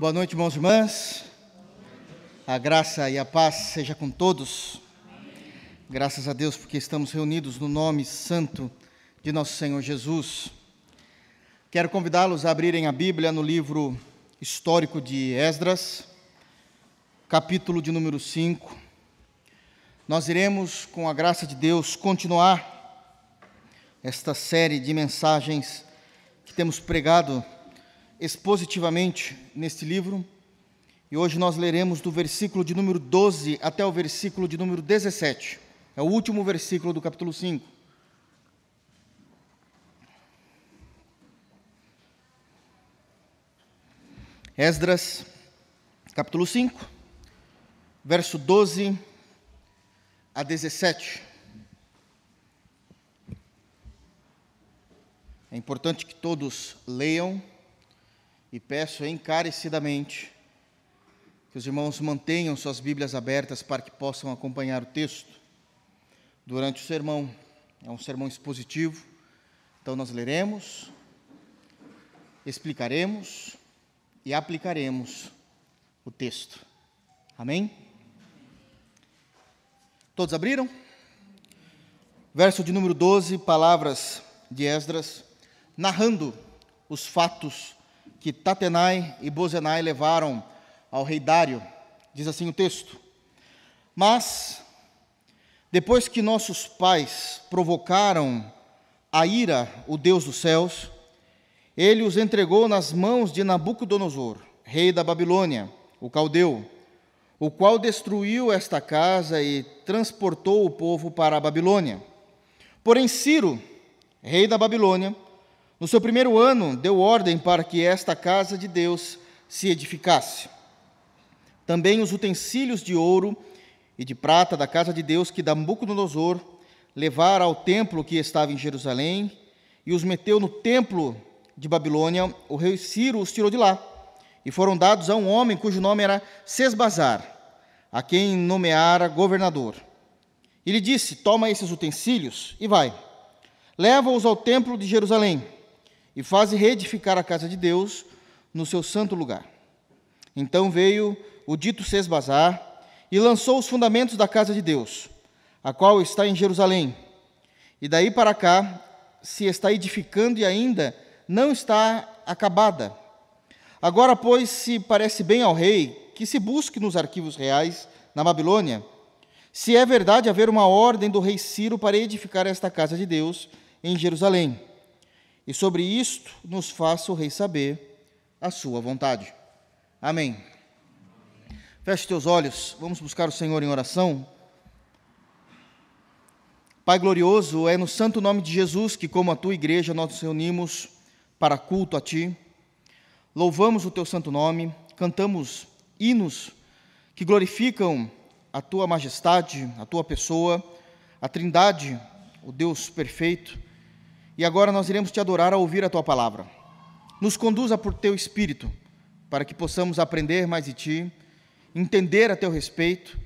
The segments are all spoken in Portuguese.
Boa noite, irmãos e irmãs. A graça e a paz seja com todos. Graças a Deus porque estamos reunidos no nome santo de nosso Senhor Jesus. Quero convidá-los a abrirem a Bíblia no livro histórico de Esdras, capítulo de número 5. Nós iremos, com a graça de Deus, continuar esta série de mensagens que temos pregado expositivamente neste livro, e hoje nós leremos do versículo de número 12 até o versículo de número 17, é o último versículo do capítulo 5. Esdras, capítulo 5, verso 12 a 17. É importante que todos leiam, e peço encarecidamente que os irmãos mantenham suas Bíblias abertas para que possam acompanhar o texto durante o sermão. É um sermão expositivo, então nós leremos, explicaremos e aplicaremos o texto. Amém? Todos abriram? Verso de número 12, palavras de Esdras, narrando os fatos que Tatenai e Bozenai levaram ao rei Dário. Diz assim o texto: Mas, depois que nossos pais provocaram a ira, o Deus dos céus, ele os entregou nas mãos de Nabucodonosor, rei da Babilônia, o caldeu, o qual destruiu esta casa e transportou o povo para a Babilônia. Porém, Ciro, rei da Babilônia, no seu primeiro ano, deu ordem para que esta casa de Deus se edificasse. Também os utensílios de ouro e de prata da casa de Deus que Nabucodonosor levara ao templo que estava em Jerusalém e os meteu no templo de Babilônia, o rei Ciro os tirou de lá e foram dados a um homem cujo nome era Sesbazar, a quem nomeara governador. E lhe disse: Toma esses utensílios e vai, leva-os ao templo de Jerusalém e faze reedificar a casa de Deus no seu santo lugar. Então veio o dito Sesbazar e lançou os fundamentos da casa de Deus, a qual está em Jerusalém. E daí para cá se está edificando e ainda não está acabada. Agora, pois, se parece bem ao rei que se busque nos arquivos reais na Babilônia, se é verdade haver uma ordem do rei Ciro para edificar esta casa de Deus em Jerusalém. E sobre isto nos faça o rei saber a sua vontade. Amém. Feche teus olhos, vamos buscar o Senhor em oração. Pai glorioso, é no santo nome de Jesus que, como a tua igreja, nós nos reunimos para culto a ti. Louvamos o teu santo nome, cantamos hinos que glorificam a tua majestade, a tua pessoa, a Trindade, o Deus perfeito. E agora nós iremos te adorar ao ouvir a tua palavra. Nos conduza por teu Espírito, para que possamos aprender mais de ti, entender a teu respeito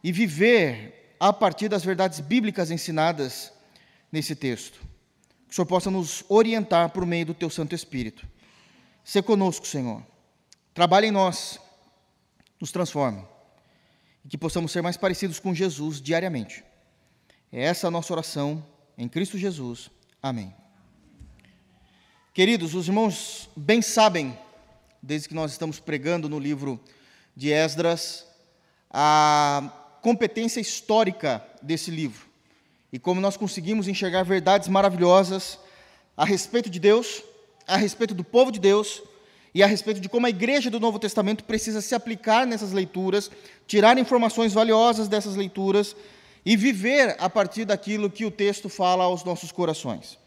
e viver a partir das verdades bíblicas ensinadas nesse texto. Que o Senhor possa nos orientar por meio do teu Santo Espírito. Sê conosco, Senhor. Trabalhe em nós, nos transforme, e que possamos ser mais parecidos com Jesus diariamente. É essa a nossa oração em Cristo Jesus. Amém. Queridos, os irmãos bem sabem, desde que nós estamos pregando no livro de Esdras, a competência histórica desse livro e como nós conseguimos enxergar verdades maravilhosas a respeito de Deus, a respeito do povo de Deus e a respeito de como a igreja do Novo Testamento precisa se aplicar nessas leituras, tirar informações valiosas dessas leituras e viver a partir daquilo que o texto fala aos nossos corações.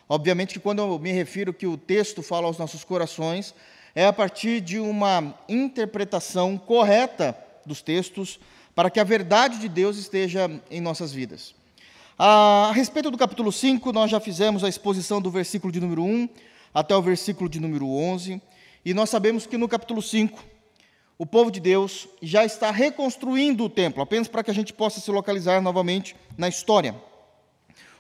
Obviamente que quando eu me refiro que o texto fala aos nossos corações, é a partir de uma interpretação correta dos textos para que a verdade de Deus esteja em nossas vidas. A respeito do capítulo 5, nós já fizemos a exposição do versículo de número 1 até o versículo de número 11, e nós sabemos que no capítulo 5, o povo de Deus já está reconstruindo o templo, apenas para que a gente possa se localizar novamente na história.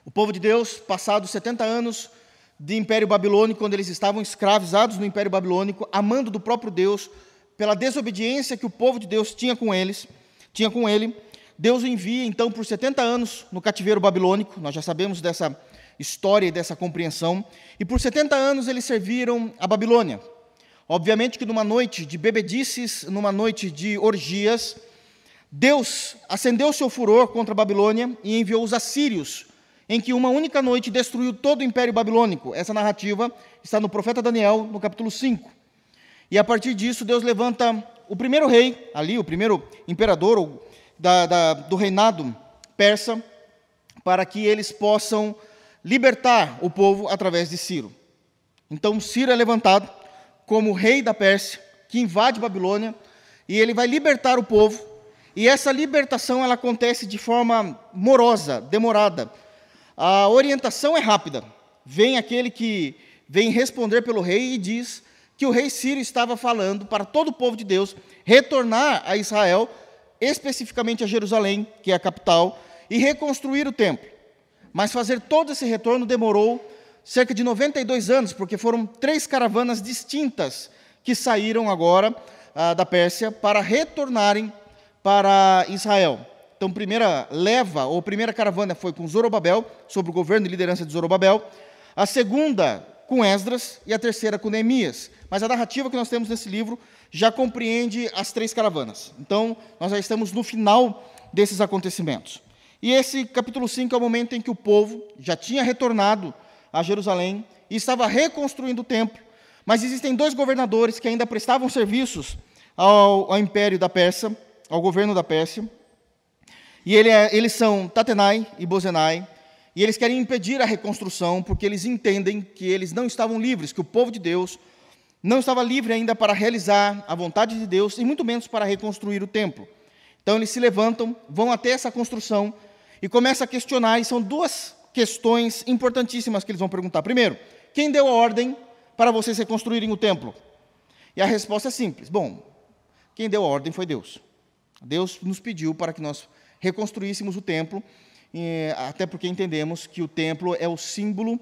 O povo de Deus, passados 70 anos de Império Babilônico, quando eles estavam escravizados no Império Babilônico, a mando do próprio Deus, pela desobediência que o povo de Deus tinha com ele, Deus o envia, então, por 70 anos no cativeiro babilônico. Nós já sabemos dessa história e dessa compreensão. E por 70 anos eles serviram a Babilônia. Obviamente que numa noite de bebedices, numa noite de orgias, Deus acendeu seu furor contra a Babilônia e enviou os assírios, em que uma única noite destruiu todo o império babilônico. Essa narrativa está no profeta Daniel, no capítulo 5. E a partir disso, Deus levanta o primeiro rei, ali, o primeiro imperador do reinado persa, para que eles possam libertar o povo através de Ciro. Então, Ciro é levantado como rei da Pérsia, que invade Babilônia, e ele vai libertar o povo, e essa libertação ela acontece de forma morosa, demorada. A orientação é rápida. Vem aquele que vem responder pelo rei e diz que o rei Ciro estava falando para todo o povo de Deus retornar a Israel, especificamente a Jerusalém, que é a capital, e reconstruir o templo. Mas fazer todo esse retorno demorou cerca de 92 anos, porque foram 3 caravanas distintas que saíram agora da Pérsia para retornarem para Israel. Então, primeira leva, ou primeira caravana foi com Zorobabel, sob o governo e liderança de Zorobabel, a segunda com Esdras e a terceira com Neemias. Mas a narrativa que nós temos nesse livro já compreende as 3 caravanas. Então, nós já estamos no final desses acontecimentos. E esse capítulo 5 é o momento em que o povo já tinha retornado a Jerusalém e estava reconstruindo o templo, mas existem 2 governadores que ainda prestavam serviços ao império da Pérsia, ao governo da Pérsia, e eles são Tatenai e Bozenai, e eles querem impedir a reconstrução, porque eles entendem que eles não estavam livres, que o povo de Deus não estava livre ainda para realizar a vontade de Deus, e muito menos para reconstruir o templo. Então eles se levantam, vão até essa construção, e começam a questionar, e são 2 questões importantíssimas que eles vão perguntar. Primeiro, quem deu a ordem para vocês reconstruírem o templo? E a resposta é simples. Bom, quem deu a ordem foi Deus. Deus nos pediu para que nós reconstruíssemos o templo, até porque entendemos que o templo é o símbolo,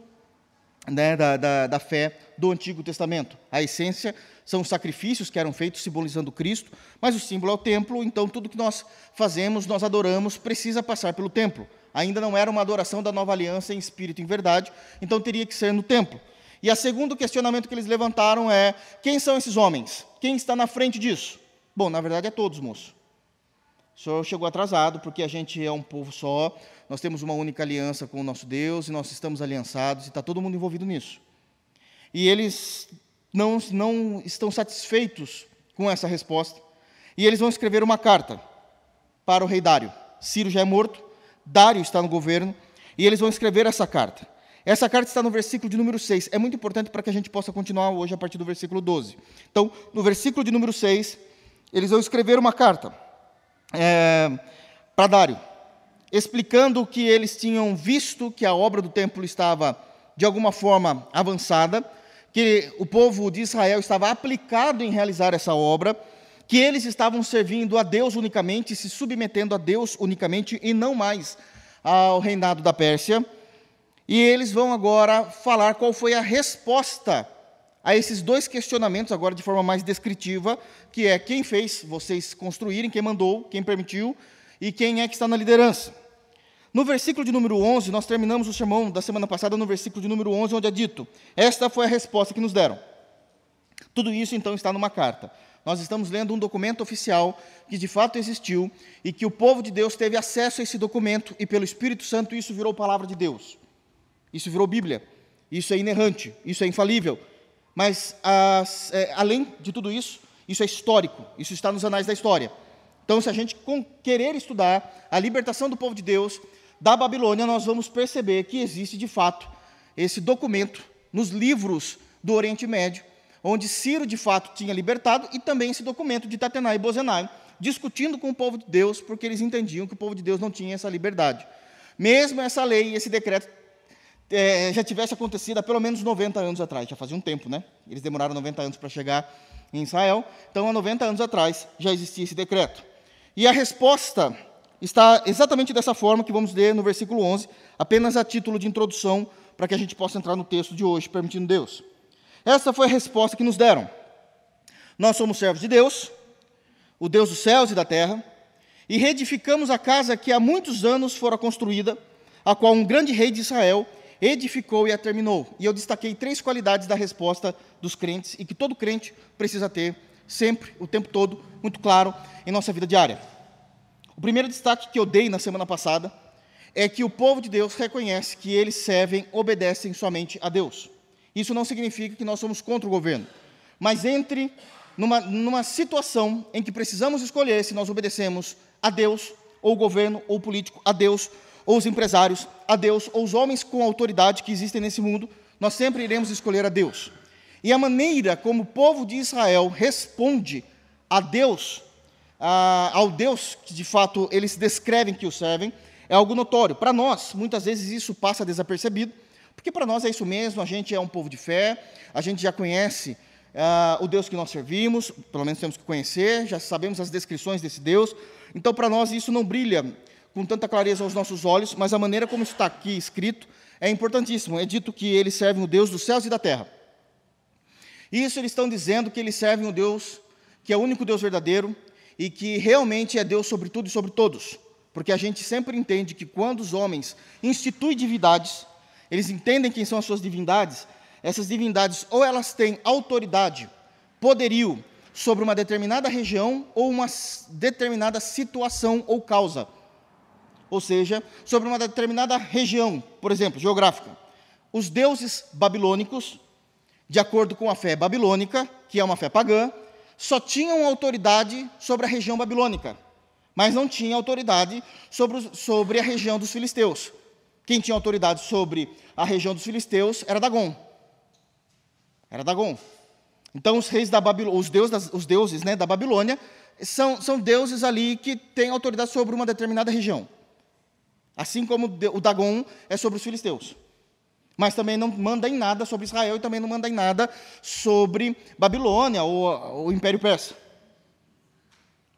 né, da fé do Antigo Testamento. A essência são os sacrifícios que eram feitos simbolizando Cristo, mas o símbolo é o templo, então tudo que nós fazemos, nós adoramos, precisa passar pelo templo. Ainda não era uma adoração da nova aliança em espírito e em verdade, então teria que ser no templo. E o segundo questionamento que eles levantaram é: quem são esses homens? Quem está na frente disso? Bom, na verdade é todos, moço. O senhor chegou atrasado, porque a gente é um povo só, nós temos uma única aliança com o nosso Deus, e nós estamos aliançados, e está todo mundo envolvido nisso. E eles não estão satisfeitos com essa resposta, e eles vão escrever uma carta para o rei Dário. Ciro já é morto, Dário está no governo, e eles vão escrever essa carta. Essa carta está no versículo de número 6. É muito importante para que a gente possa continuar hoje a partir do versículo 12. Então, no versículo de número 6, eles vão escrever uma carta para Dário, explicando que eles tinham visto que a obra do templo estava, de alguma forma, avançada, que o povo de Israel estava aplicado em realizar essa obra, que eles estavam servindo a Deus unicamente, se submetendo a Deus unicamente, e não mais ao reinado da Pérsia. E eles vão agora falar qual foi a resposta a esses 2 questionamentos, agora de forma mais descritiva, que é quem fez vocês construírem, quem mandou, quem permitiu, e quem é que está na liderança. No versículo de número 11, nós terminamos o sermão da semana passada no versículo de número 11, onde é dito: esta foi a resposta que nos deram. Tudo isso, então, está numa carta. Nós estamos lendo um documento oficial que, de fato, existiu, e que o povo de Deus teve acesso a esse documento, e pelo Espírito Santo isso virou palavra de Deus. Isso virou Bíblia. Isso é inerrante, isso é infalível. Mas, além de tudo isso, isso é histórico, isso está nos anais da história. Então, se a gente querer estudar a libertação do povo de Deus da Babilônia, nós vamos perceber que existe, de fato, esse documento nos livros do Oriente Médio, onde Ciro, de fato, tinha libertado, e também esse documento de Tatenai e Bozenai, discutindo com o povo de Deus, porque eles entendiam que o povo de Deus não tinha essa liberdade. Mesmo essa lei, esse decreto, já tivesse acontecido há pelo menos 90 anos atrás, já fazia um tempo, né? Eles demoraram 90 anos para chegar em Israel, então há 90 anos atrás já existia esse decreto. E a resposta está exatamente dessa forma que vamos ler no versículo 11, apenas a título de introdução, para que a gente possa entrar no texto de hoje, permitindo Deus. Essa foi a resposta que nos deram. Nós somos servos de Deus, o Deus dos céus e da terra, e reedificamos a casa que há muitos anos fora construída, a qual um grande rei de Israel edificou e a terminou. E eu destaquei 3 qualidades da resposta dos crentes, e que todo crente precisa ter sempre, o tempo todo, muito claro em nossa vida diária. O primeiro destaque que eu dei na semana passada é que o povo de Deus reconhece que eles servem, obedecem somente a Deus. Isso não significa que nós somos contra o governo, mas entre numa situação em que precisamos escolher se nós obedecemos a Deus, ou o governo, ou o político, a Deus, ou os empresários, a Deus, ou os homens com autoridade que existem nesse mundo, nós sempre iremos escolher a Deus. E a maneira como o povo de Israel responde a Deus, ao Deus que de fato eles descrevem que o servem, é algo notório. Para nós, muitas vezes isso passa desapercebido, porque para nós é isso mesmo, a gente é um povo de fé, a gente já conhece o Deus que nós servimos, pelo menos temos que conhecer, já sabemos as descrições desse Deus, então para nós isso não brilha com tanta clareza aos nossos olhos, mas a maneira como está aqui escrito é importantíssimo. É dito que eles servem o Deus dos céus e da terra. Isso eles estão dizendo que eles servem o Deus que é o único Deus verdadeiro e que realmente é Deus sobre tudo e sobre todos. Porque a gente sempre entende que quando os homens instituem divindades, eles entendem quem são as suas divindades, essas divindades ou elas têm autoridade, poderio sobre uma determinada região ou uma determinada situação ou causa. Ou seja, sobre uma determinada região, por exemplo, geográfica. Os deuses babilônicos, de acordo com a fé babilônica, que é uma fé pagã, só tinham autoridade sobre a região babilônica, mas não tinham autoridade sobre a região dos filisteus. Quem tinha autoridade sobre a região dos filisteus era Dagom. Era Dagom. Então, os reis da Babilônia, os deuses da Babilônia, são deuses ali que têm autoridade sobre uma determinada região. Assim como o Dagom é sobre os filisteus. Mas também não manda em nada sobre Israel e também não manda em nada sobre Babilônia ou o Império Persa.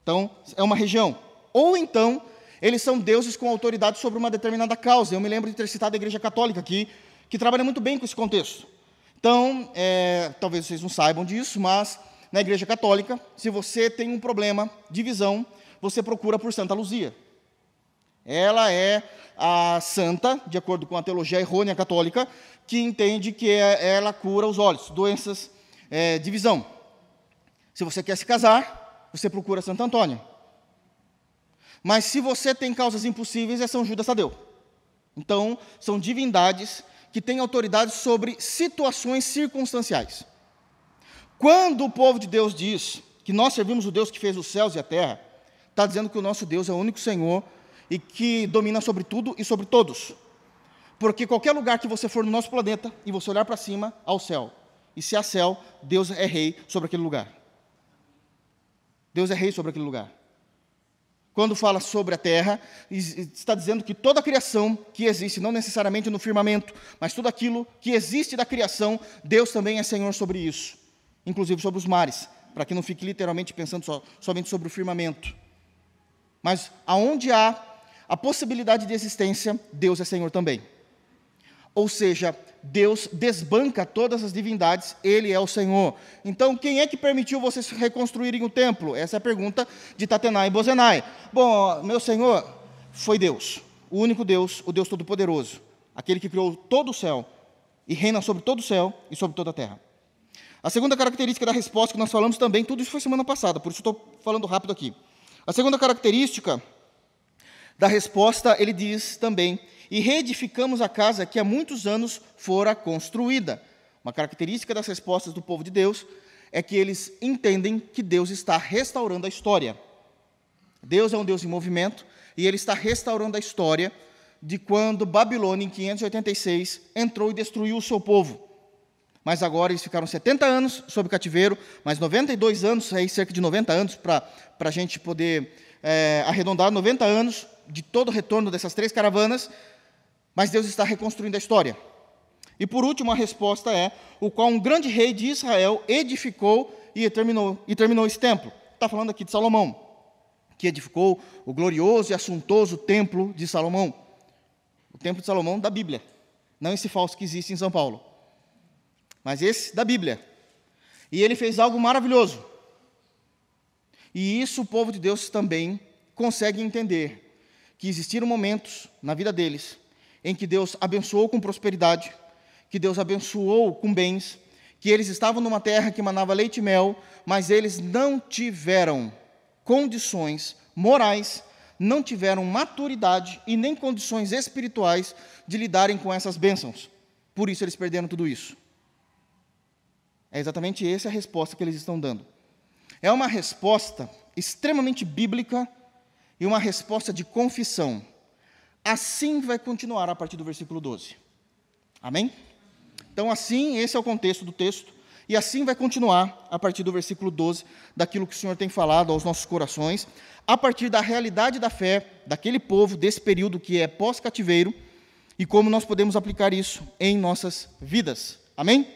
Então, é uma região. Ou então, eles são deuses com autoridade sobre uma determinada causa. Eu me lembro de ter citado a Igreja Católica aqui, que trabalha muito bem com esse contexto. Então, talvez vocês não saibam disso, mas na Igreja Católica, se você tem um problema de visão, você procura por Santa Luzia. Ela é a santa, de acordo com a teologia errônea católica, que entende que ela cura os olhos, doenças de visão. Se você quer se casar, você procura Santo Antônio. Mas se você tem causas impossíveis, é São Judas Tadeu. Então, são divindades que têm autoridade sobre situações circunstanciais. Quando o povo de Deus diz que nós servimos o Deus que fez os céus e a terra, está dizendo que o nosso Deus é o único Senhor e que domina sobre tudo e sobre todos. Porque qualquer lugar que você for no nosso planeta e você olhar para cima, há o céu. E se há céu, Deus é rei sobre aquele lugar. Deus é rei sobre aquele lugar. Quando fala sobre a terra, está dizendo que toda a criação que existe, não necessariamente no firmamento, mas tudo aquilo que existe da criação, Deus também é Senhor sobre isso. Inclusive sobre os mares, para que não fique literalmente pensando somente sobre o firmamento. Mas aonde há a possibilidade de existência, Deus é Senhor também. Ou seja, Deus desbanca todas as divindades, Ele é o Senhor. Então, quem é que permitiu vocês reconstruírem o templo? Essa é a pergunta de Tatenai e Bozenai. Bom, meu Senhor, foi Deus, o único Deus, o Deus Todo-Poderoso, aquele que criou todo o céu e reina sobre todo o céu e sobre toda a terra. A segunda característica da resposta que nós falamos também, tudo isso foi semana passada, por isso estou falando rápido aqui. A segunda característica da resposta, ele diz também, e reedificamos a casa que há muitos anos fora construída. Uma característica das respostas do povo de Deus é que eles entendem que Deus está restaurando a história. Deus é um Deus em movimento e Ele está restaurando a história de quando Babilônia, em 586, entrou e destruiu o seu povo. Mas agora eles ficaram 70 anos sob cativeiro, mais 92 anos, aí cerca de 90 anos, para a gente poder arredondar 90 anos de todo o retorno dessas 3 caravanas, mas Deus está reconstruindo a história. E por último, a resposta é, o qual um grande rei de Israel edificou e terminou esse templo. Está falando aqui de Salomão, que edificou o glorioso e assuntoso templo de Salomão. O templo de Salomão da Bíblia, não esse falso que existe em São Paulo, mas esse da Bíblia. E ele fez algo maravilhoso. E isso o povo de Deus também consegue entender, que existiram momentos na vida deles em que Deus abençoou com prosperidade, que Deus abençoou com bens, que eles estavam numa terra que manava leite e mel, mas eles não tiveram condições morais, não tiveram maturidade e nem condições espirituais de lidarem com essas bênçãos. Por isso eles perderam tudo isso. É exatamente essa a resposta que eles estão dando. É uma resposta extremamente bíblica e uma resposta de confissão. Assim vai continuar a partir do versículo 12. Amém? Então, assim, esse é o contexto do texto, e assim vai continuar a partir do versículo 12, daquilo que o Senhor tem falado aos nossos corações, a partir da realidade da fé daquele povo, desse período que é pós-cativeiro, e como nós podemos aplicar isso em nossas vidas. Amém?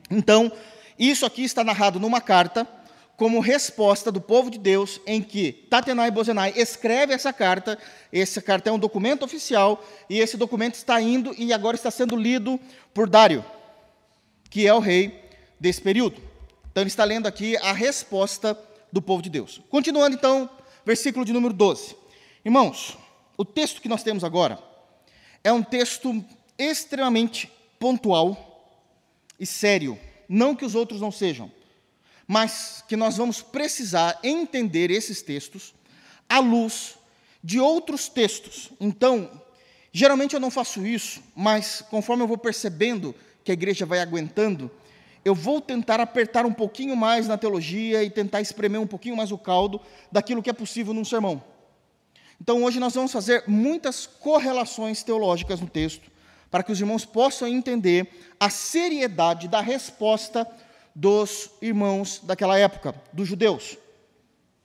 Então, isso aqui está narrado numa carta, como resposta do povo de Deus, em que Tatenai e Bozenai escreve essa carta é um documento oficial, e esse documento está indo e agora está sendo lido por Dário, que é o rei desse período. Então ele está lendo aqui a resposta do povo de Deus. Continuando então, versículo de número 12. Irmãos, o texto que nós temos agora é um texto extremamente pontual e sério, não que os outros não sejam, mas que nós vamos precisar entender esses textos à luz de outros textos. Então, geralmente eu não faço isso, mas conforme eu vou percebendo que a igreja vai aguentando, eu vou tentar apertar um pouquinho mais na teologia e tentar espremer um pouquinho mais o caldo daquilo que é possível num sermão. Então, hoje nós vamos fazer muitas correlações teológicas no texto, para que os irmãos possam entender a seriedade da resposta dos irmãos daquela época, dos judeus,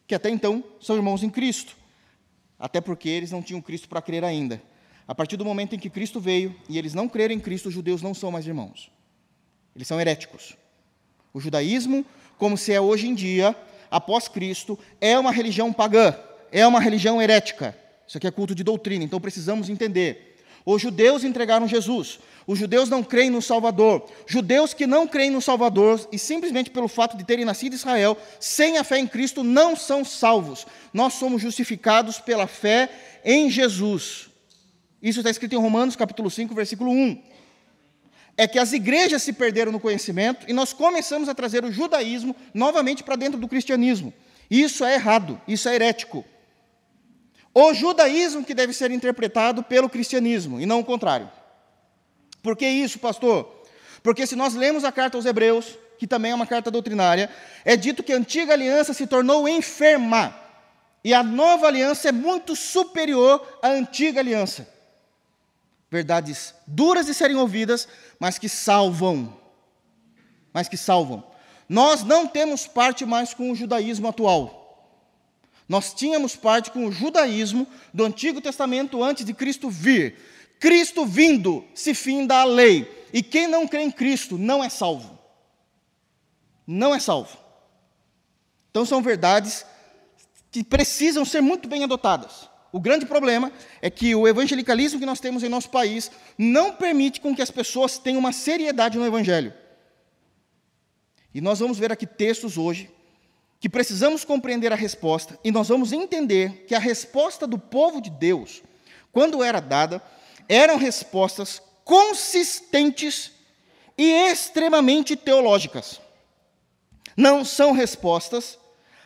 que até então são irmãos em Cristo, até porque eles não tinham Cristo para crer ainda. A partir do momento em que Cristo veio e eles não crerem em Cristo, os judeus não são mais irmãos. Eles são heréticos. O judaísmo, como se é hoje em dia, após Cristo, é uma religião pagã, é uma religião herética. Isso aqui é culto de doutrina, então precisamos entender. Os judeus entregaram Jesus. Os judeus não creem no Salvador. Judeus que não creem no Salvador e simplesmente pelo fato de terem nascido em Israel, sem a fé em Cristo, não são salvos. Nós somos justificados pela fé em Jesus. Isso está escrito em Romanos, capítulo 5, versículo 1. É que as igrejas se perderam no conhecimento e nós começamos a trazer o judaísmo novamente para dentro do cristianismo. Isso é errado, isso é herético. O judaísmo que deve ser interpretado pelo cristianismo, e não o contrário. Por que isso, pastor? Porque se nós lemos a carta aos Hebreus, que também é uma carta doutrinária, é dito que a antiga aliança se tornou enferma, e a nova aliança é muito superior à antiga aliança. Verdades duras de serem ouvidas, mas que salvam. Nós não temos parte mais com o judaísmo atual. Nós tínhamos parte com o judaísmo do Antigo Testamento antes de Cristo vir. Cristo vindo, se finda a lei. E quem não crê em Cristo não é salvo. Não é salvo. Então são verdades que precisam ser muito bem adotadas. O grande problema é que o evangelicalismo que nós temos em nosso país não permite com que as pessoas tenham uma seriedade no evangelho. E nós vamos ver aqui textos hoje que precisamos compreender a resposta, e nós vamos entender que a resposta do povo de Deus, quando era dada, eram respostas consistentes e extremamente teológicas. Não são respostas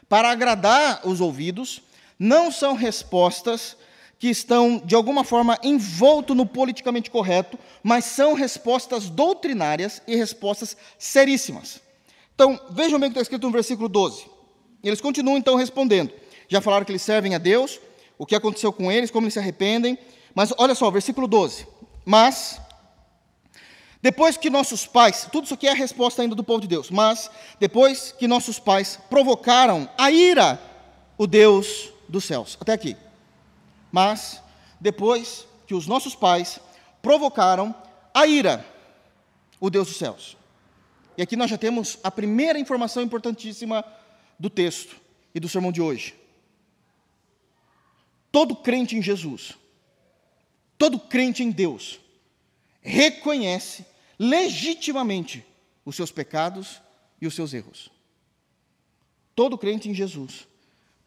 para agradar os ouvidos, não são respostas que estão, de alguma forma, envolto no politicamente correto, mas são respostas doutrinárias e respostas seríssimas. Então, vejam bem o que está escrito no versículo 12. Eles continuam, então, respondendo. Já falaram que eles servem a Deus, o que aconteceu com eles, como eles se arrependem. Mas, olha só, versículo 12. Mas, depois que nossos pais... Tudo isso aqui é a resposta ainda do povo de Deus. Mas, depois que nossos pais provocaram a ira, o Deus dos céus. Até aqui. Mas, depois que os nossos pais provocaram a ira, o Deus dos céus. E aqui nós já temos a primeira informação importantíssima do texto e do sermão de hoje. Todo crente em Jesus, todo crente em Deus, reconhece legitimamente os seus pecados e os seus erros. Todo crente em Jesus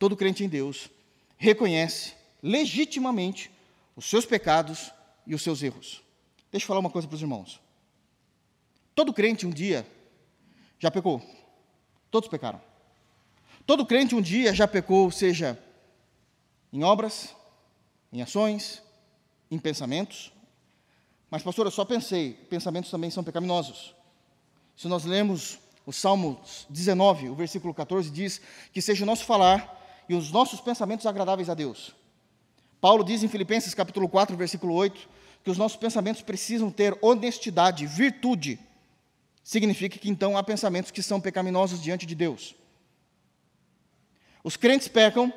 todo crente em Deus reconhece legitimamente os seus pecados e os seus erros. Deixa eu falar uma coisa para os irmãos. Todo crente um dia já pecou. Todos pecaram. Todo crente um dia já pecou, seja em obras, em ações, em pensamentos. Mas, pastor, eu só pensei, pensamentos também são pecaminosos. Se nós lemos o Salmo 19, o versículo 14, diz que seja o nosso falar e os nossos pensamentos agradáveis a Deus. Paulo diz em Filipenses capítulo 4, versículo 8, que os nossos pensamentos precisam ter honestidade, virtude. Significa que então há pensamentos que são pecaminosos diante de Deus. Os crentes pecam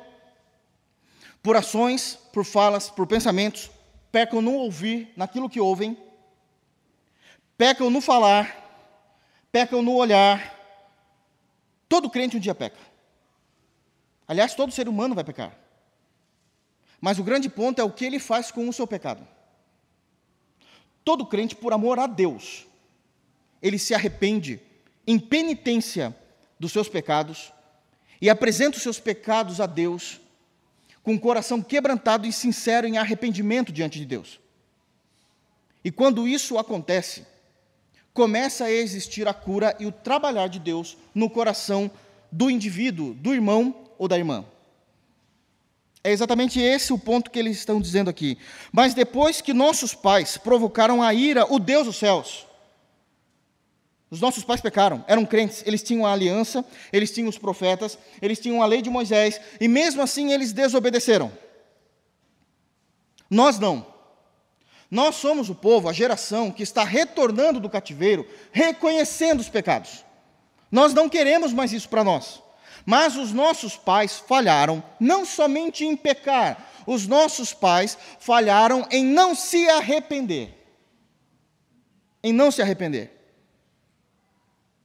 por ações, por falas, por pensamentos, pecam no ouvir, naquilo que ouvem, pecam no falar, pecam no olhar. Todo crente um dia peca. Aliás, todo ser humano vai pecar. Mas o grande ponto é o que ele faz com o seu pecado. Todo crente, por amor a Deus, ele se arrepende em penitência dos seus pecados e apresenta os seus pecados a Deus com o coração quebrantado e sincero em arrependimento diante de Deus. E quando isso acontece, começa a existir a cura e o trabalhar de Deus no coração do indivíduo, do irmão ou da irmã. É exatamente esse o ponto que eles estão dizendo aqui. Mas depois que nossos pais provocaram a ira, o Deus dos céus, os nossos pais pecaram, eram crentes, eles tinham a aliança, eles tinham os profetas, eles tinham a lei de Moisés, e mesmo assim eles desobedeceram. Nós não. Nós somos o povo, a geração que está retornando do cativeiro, reconhecendo os pecados. Nós não queremos mais isso para nós. Mas os nossos pais falharam, não somente em pecar, os nossos pais falharam em não se arrepender. Em não se arrepender.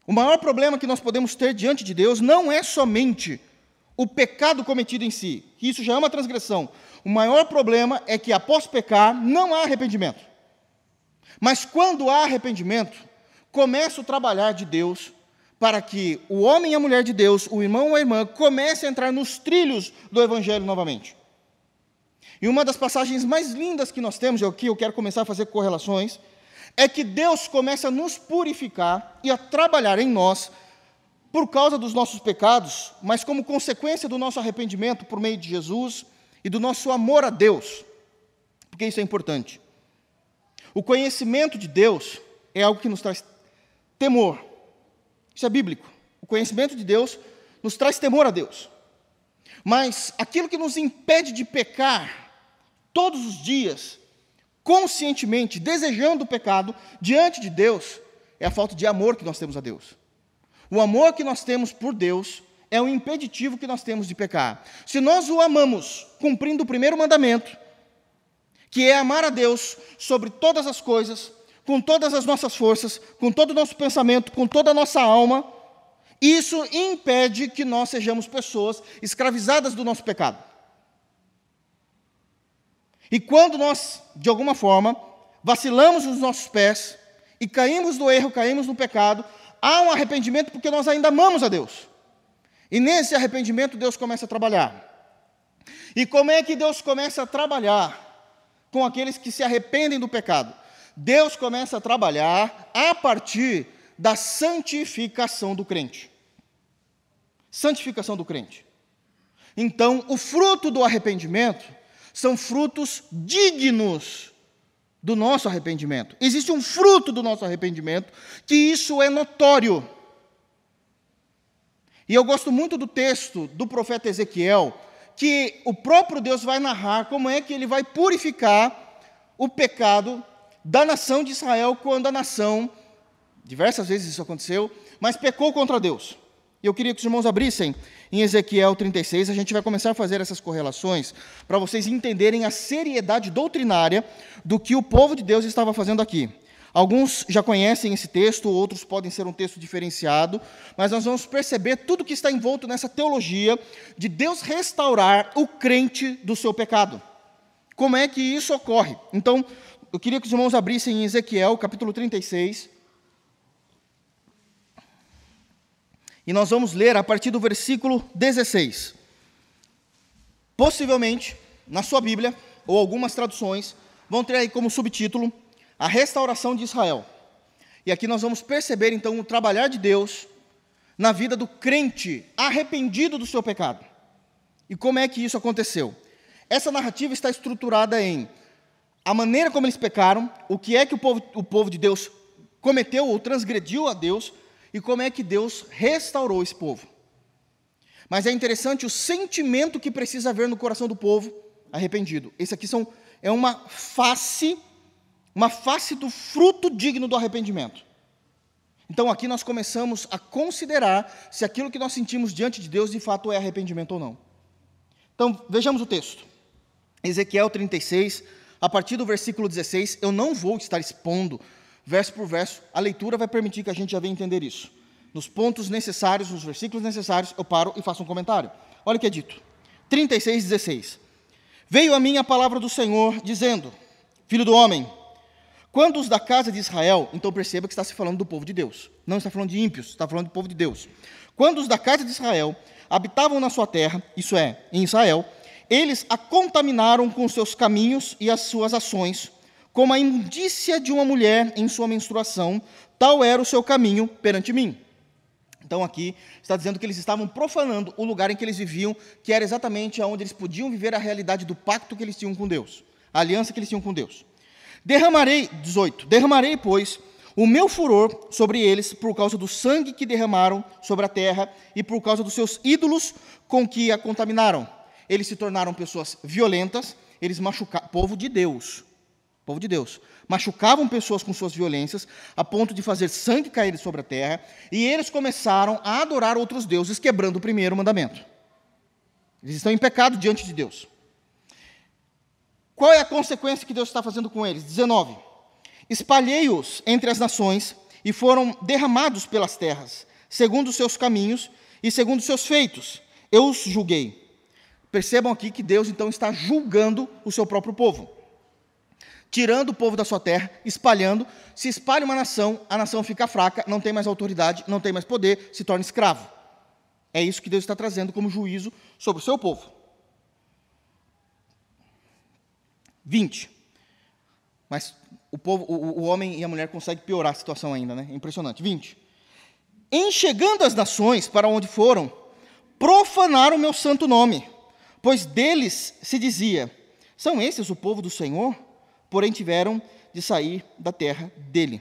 O maior problema que nós podemos ter diante de Deus não é somente o pecado cometido em si, que isso já é uma transgressão. O maior problema é que após pecar não há arrependimento. Mas quando há arrependimento, começa o trabalhar de Deus para que o homem e a mulher de Deus, o irmão ou a irmã, comece a entrar nos trilhos do Evangelho novamente. E uma das passagens mais lindas que nós temos, e aqui eu quero começar a fazer correlações, é que Deus começa a nos purificar e a trabalhar em nós por causa dos nossos pecados, mas como consequência do nosso arrependimento por meio de Jesus e do nosso amor a Deus, porque isso é importante. O conhecimento de Deus é algo que nos traz temor. Isso é bíblico. O conhecimento de Deus nos traz temor a Deus. Mas aquilo que nos impede de pecar todos os dias, conscientemente, desejando o pecado diante de Deus, é a falta de amor que nós temos a Deus. O amor que nós temos por Deus é o impeditivo que nós temos de pecar. Se nós o amamos cumprindo o primeiro mandamento, que é amar a Deus sobre todas as coisas, com todas as nossas forças, com todo o nosso pensamento, com toda a nossa alma, isso impede que nós sejamos pessoas escravizadas do nosso pecado. E quando nós, de alguma forma, vacilamos nos nossos pés e caímos no erro, caímos no pecado, há um arrependimento porque nós ainda amamos a Deus. E nesse arrependimento Deus começa a trabalhar. E como é que Deus começa a trabalhar com aqueles que se arrependem do pecado? Deus começa a trabalhar a partir da santificação do crente. Santificação do crente. Então, o fruto do arrependimento são frutos dignos do nosso arrependimento. Existe um fruto do nosso arrependimento que isso é notório. E eu gosto muito do texto do profeta Ezequiel, que o próprio Deus vai narrar como é que ele vai purificar o pecado da nação de Israel, quando a nação, diversas vezes isso aconteceu, mas pecou contra Deus. E eu queria que os irmãos abrissem em Ezequiel 36, a gente vai começar a fazer essas correlações, para vocês entenderem a seriedade doutrinária do que o povo de Deus estava fazendo aqui. Alguns já conhecem esse texto, outros podem ser um texto diferenciado, mas nós vamos perceber tudo que está envolto nessa teologia de Deus restaurar o crente do seu pecado. Como é que isso ocorre? Então, eu queria que os irmãos abrissem em Ezequiel, capítulo 36. E nós vamos ler a partir do versículo 16. Possivelmente, na sua Bíblia, ou algumas traduções, vão ter aí como subtítulo, a restauração de Israel. E aqui nós vamos perceber, então, o trabalhar de Deus na vida do crente arrependido do seu pecado. E como é que isso aconteceu? Essa narrativa está estruturada em a maneira como eles pecaram, o que é que o povo de Deus cometeu ou transgrediu a Deus, e como é que Deus restaurou esse povo. Mas é interessante o sentimento que precisa haver no coração do povo arrependido. Esse aqui é uma face do fruto digno do arrependimento. Então aqui nós começamos a considerar se aquilo que nós sentimos diante de Deus de fato é arrependimento ou não. Então vejamos o texto. Ezequiel 36, a partir do versículo 16, eu não vou estar expondo verso por verso, a leitura vai permitir que a gente já venha entender isso. Nos pontos necessários, nos versículos necessários, eu paro e faço um comentário. Olha o que é dito. 36, 16. Veio a mim a palavra do Senhor, dizendo, filho do homem, quando os da casa de Israel, então perceba que está se falando do povo de Deus, não está falando de ímpios, está falando do povo de Deus. Quando os da casa de Israel habitavam na sua terra, isso é, em Israel, eles a contaminaram com seus caminhos e as suas ações, como a imundícia de uma mulher em sua menstruação, tal era o seu caminho perante mim. Então aqui está dizendo que eles estavam profanando o lugar em que eles viviam, que era exatamente onde eles podiam viver a realidade do pacto que eles tinham com Deus, a aliança que eles tinham com Deus. Derramarei, pois, o meu furor sobre eles por causa do sangue que derramaram sobre a terra e por causa dos seus ídolos com que a contaminaram. Eles se tornaram pessoas violentas, eles machucaram, povo de Deus, machucavam pessoas com suas violências, a ponto de fazer sangue cair sobre a terra, e eles começaram a adorar outros deuses, quebrando o primeiro mandamento. Eles estão em pecado diante de Deus. Qual é a consequência que Deus está fazendo com eles? 19. Espalhei-os entre as nações, e foram derramados pelas terras, segundo os seus caminhos e segundo os seus feitos. Eu os julguei. Percebam aqui que Deus, então, está julgando o seu próprio povo. Tirando o povo da sua terra, espalhando. Se espalha uma nação, a nação fica fraca, não tem mais autoridade, não tem mais poder, se torna escravo. É isso que Deus está trazendo como juízo sobre o seu povo. 20. Mas o homem e a mulher conseguem piorar a situação ainda, né? É impressionante. 20. Enxergando as nações para onde foram, profanaram o meu santo nome, pois deles se dizia, são esses o povo do Senhor? Porém tiveram de sair da terra dele.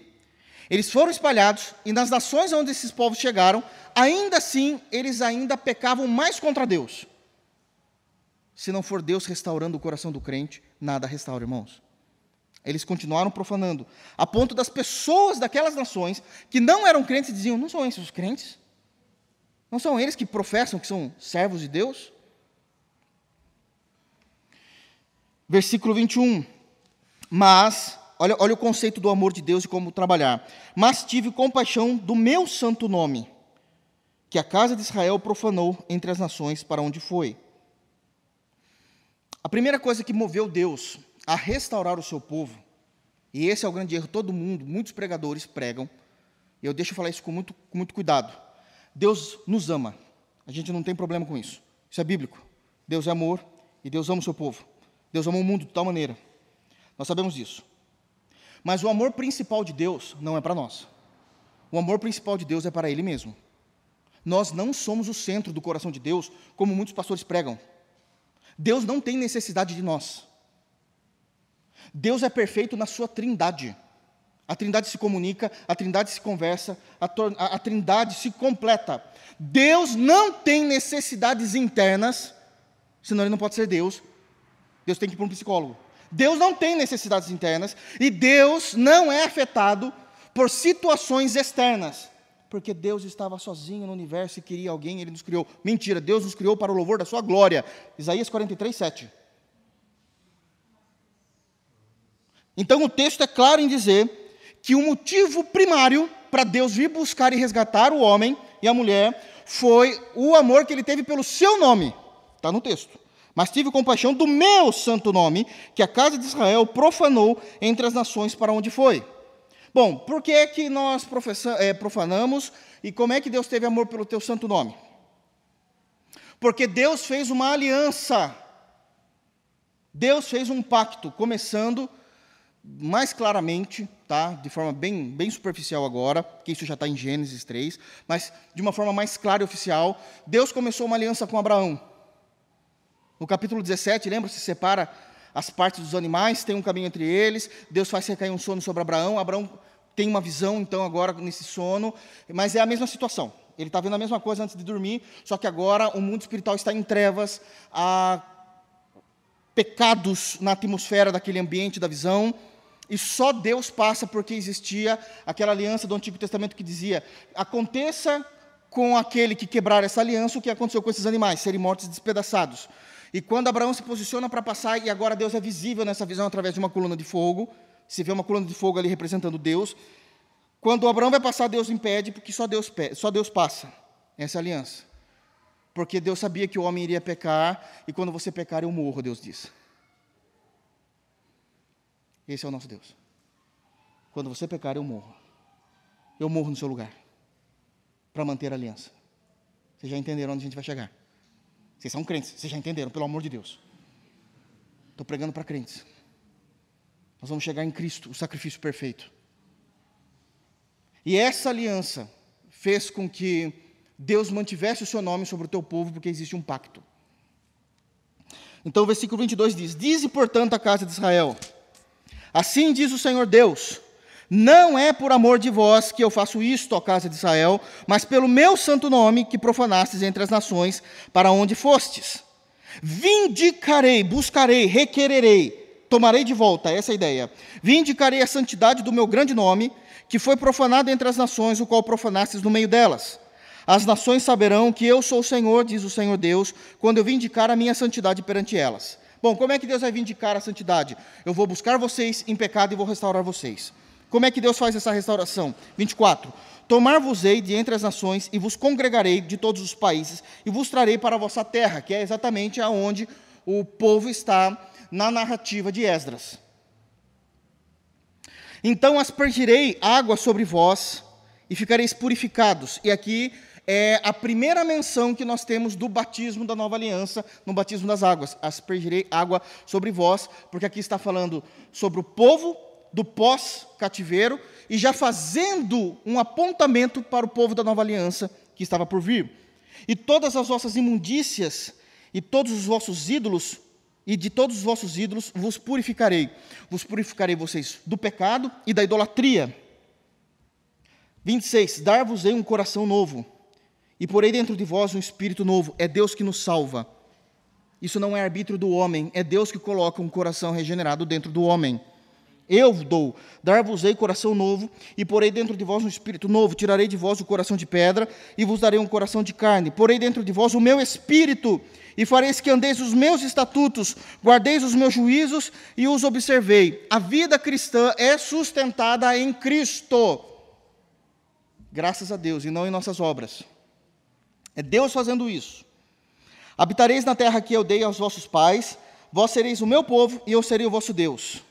Eles foram espalhados, e nas nações onde esses povos chegaram, ainda assim, eles ainda pecavam mais contra Deus. Se não for Deus restaurando o coração do crente, nada restaura, irmãos. Eles continuaram profanando, a ponto das pessoas daquelas nações, que não eram crentes, diziam, não são esses os crentes? Não são eles que professam que são servos de Deus? Versículo 21. Mas, olha o conceito do amor de Deus e como trabalhar. Mas tive compaixão do meu santo nome, que a casa de Israel profanou entre as nações para onde foi. A primeira coisa que moveu Deus a restaurar o seu povo, e esse é o grande erro, todo mundo, muitos pregadores pregam, e eu deixo eu falar isso com muito cuidado. Deus nos ama, a gente não tem problema com isso. Isso é bíblico. Deus é amor e Deus ama o seu povo. Deus ama o mundo de tal maneira. Nós sabemos disso. Mas o amor principal de Deus não é para nós. O amor principal de Deus é para Ele mesmo. Nós não somos o centro do coração de Deus, como muitos pastores pregam. Deus não tem necessidade de nós. Deus é perfeito na sua trindade. A trindade se comunica, a trindade se conversa, a trindade se completa. Deus não tem necessidades internas, senão Ele não pode ser Deus. Deus tem que ir para um psicólogo. Deus não tem necessidades internas e Deus não é afetado por situações externas, porque Deus estava sozinho no universo e queria alguém, Ele nos criou. Mentira, Deus nos criou para o louvor da sua glória. Isaías 43, 7. Então o texto é claro em dizer que o motivo primário para Deus vir buscar e resgatar o homem e a mulher foi o amor que Ele teve pelo seu nome. Está no texto. Mas tive compaixão do meu santo nome, que a casa de Israel profanou entre as nações para onde foi. Bom, por que é que nós profanamos e como é que Deus teve amor pelo teu santo nome? Porque Deus fez uma aliança Deus fez um pacto, começando mais claramente, tá? De forma bem superficial agora, porque isso já está em Gênesis 3, mas de uma forma mais clara e oficial, Deus começou uma aliança com Abraão. No capítulo 17, lembra, se separa as partes dos animais, tem um caminho entre eles, Deus faz recair um sono sobre Abraão, Abraão tem uma visão, então, agora nesse sono, mas é a mesma situação. Ele está vendo a mesma coisa antes de dormir, só que agora o mundo espiritual está em trevas, há pecados na atmosfera daquele ambiente da visão, e só Deus passa porque existia aquela aliança do Antigo Testamento que dizia: aconteça com aquele que quebrar essa aliança o que aconteceu com esses animais, serem mortos e despedaçados. E quando Abraão se posiciona para passar, e agora Deus é visível nessa visão através de uma coluna de fogo, se vê uma coluna de fogo ali representando Deus, quando Abraão vai passar, Deus impede, porque só Deus passa essa aliança. Porque Deus sabia que o homem iria pecar, e quando você pecar eu morro, Deus diz. Esse é o nosso Deus. Quando você pecar, eu morro. Eu morro no seu lugar, para manter a aliança. Vocês já entenderam onde a gente vai chegar? Vocês são crentes, vocês já entenderam, pelo amor de Deus. Estou pregando para crentes. Nós vamos chegar em Cristo, o sacrifício perfeito. E essa aliança fez com que Deus mantivesse o seu nome sobre o teu povo, porque existe um pacto. Então o versículo 22 diz: dize, portanto, a casa de Israel: assim diz o Senhor Deus, não é por amor de vós que eu faço isto, ó casa de Israel, mas pelo meu santo nome que profanastes entre as nações, para onde fostes. Vindicarei, buscarei, requererei, tomarei de volta, essa é a ideia. Vindicarei a santidade do meu grande nome, que foi profanado entre as nações, o qual profanastes no meio delas. As nações saberão que eu sou o Senhor, diz o Senhor Deus, quando eu vindicar a minha santidade perante elas. Bom, como é que Deus vai vindicar a santidade? Eu vou buscar vocês em pecado e vou restaurar vocês. Como é que Deus faz essa restauração? 24. Tomar-vos-ei de entre as nações e vos congregarei de todos os países e vos trarei para a vossa terra, que é exatamente aonde o povo está na narrativa de Esdras. Então aspergirei água sobre vós e ficareis purificados. E aqui é a primeira menção que nós temos do batismo da nova aliança, no batismo das águas. Aspergirei água sobre vós, porque aqui está falando sobre o povo do pós-cativeiro, e já fazendo um apontamento para o povo da nova aliança que estava por vir. E todas as vossas imundícias, e todos os vossos ídolos, e de todos os vossos ídolos vos purificarei. Vos purificarei vocês do pecado e da idolatria. 26. Dar-vos-ei um coração novo, e porei dentro de vós um espírito novo. É Deus que nos salva. Isso não é arbítrio do homem, é Deus que coloca um coração regenerado dentro do homem. Eu dou, dar-vos-ei coração novo, e porei dentro de vós um espírito novo, tirarei de vós o coração de pedra, e vos darei um coração de carne, porei dentro de vós o meu espírito, e fareis que andeis os meus estatutos, guardeis os meus juízos, e os observei. A vida cristã é sustentada em Cristo, graças a Deus, e não em nossas obras. É Deus fazendo isso. Habitareis na terra que eu dei aos vossos pais, vós sereis o meu povo, e eu serei o vosso Deus.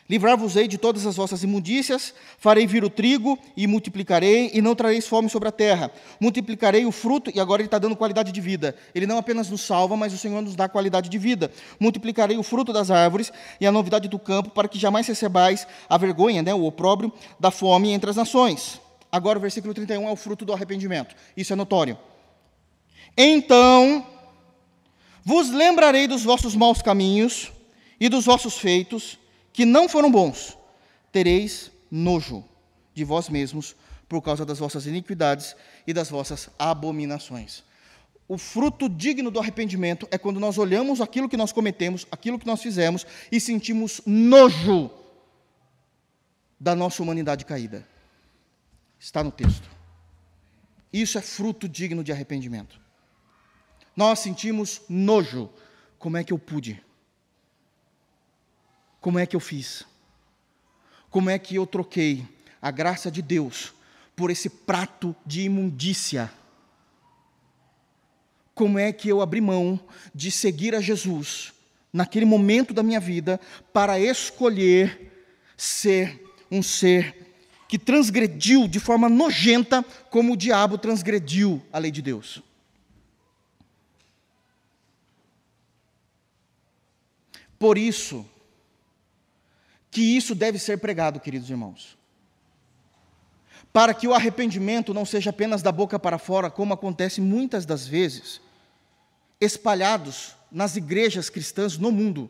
Livrar-vos-ei de todas as vossas imundícias, farei vir o trigo e multiplicarei, e não trareis fome sobre a terra. Multiplicarei o fruto, e agora ele está dando qualidade de vida. Ele não apenas nos salva, mas o Senhor nos dá qualidade de vida. Multiplicarei o fruto das árvores e a novidade do campo, para que jamais recebais a vergonha, o opróbrio da fome entre as nações. Agora o versículo 31 é o fruto do arrependimento. Isso é notório. Então vos lembrarei dos vossos maus caminhos e dos vossos feitos, que não foram bons. Tereis nojo de vós mesmos por causa das vossas iniquidades e das vossas abominações. O fruto digno do arrependimento é quando nós olhamos aquilo que nós cometemos, aquilo que nós fizemos, e sentimos nojo da nossa humanidade caída. Está no texto. Isso é fruto digno de arrependimento. Nós sentimos nojo. Como é que eu pude? Como é que eu fiz? Como é que eu troquei a graça de Deus por esse prato de imundícia? Como é que eu abri mão de seguir a Jesus naquele momento da minha vida para escolher ser um ser que transgrediu de forma nojenta como o diabo transgrediu a lei de Deus? Por isso, que isso deve ser pregado, queridos irmãos. Para que o arrependimento não seja apenas da boca para fora, como acontece muitas das vezes, espalhados nas igrejas cristãs no mundo,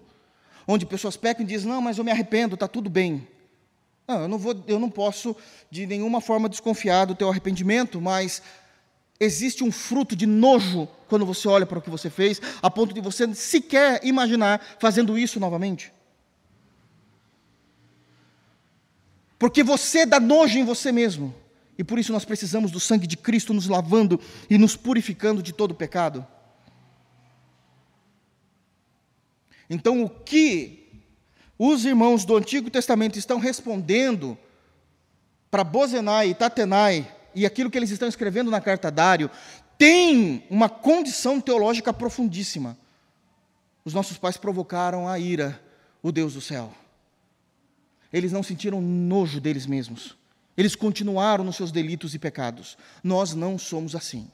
onde pessoas pecam e dizem, não, mas eu me arrependo, está tudo bem. Não, eu não posso de nenhuma forma desconfiar do teu arrependimento, mas existe um fruto de nojo quando você olha para o que você fez, a ponto de você sequer imaginar fazendo isso novamente. Porque você dá nojo em você mesmo. E por isso nós precisamos do sangue de Cristo nos lavando e nos purificando de todo pecado. Então, o que os irmãos do Antigo Testamento estão respondendo para Bozenai e Tatenai, e aquilo que eles estão escrevendo na carta a Dário, tem uma condição teológica profundíssima. Os nossos pais provocaram a ira, o Deus do céu. Eles não sentiram nojo deles mesmos. Eles continuaram nos seus delitos e pecados. Nós não somos assim.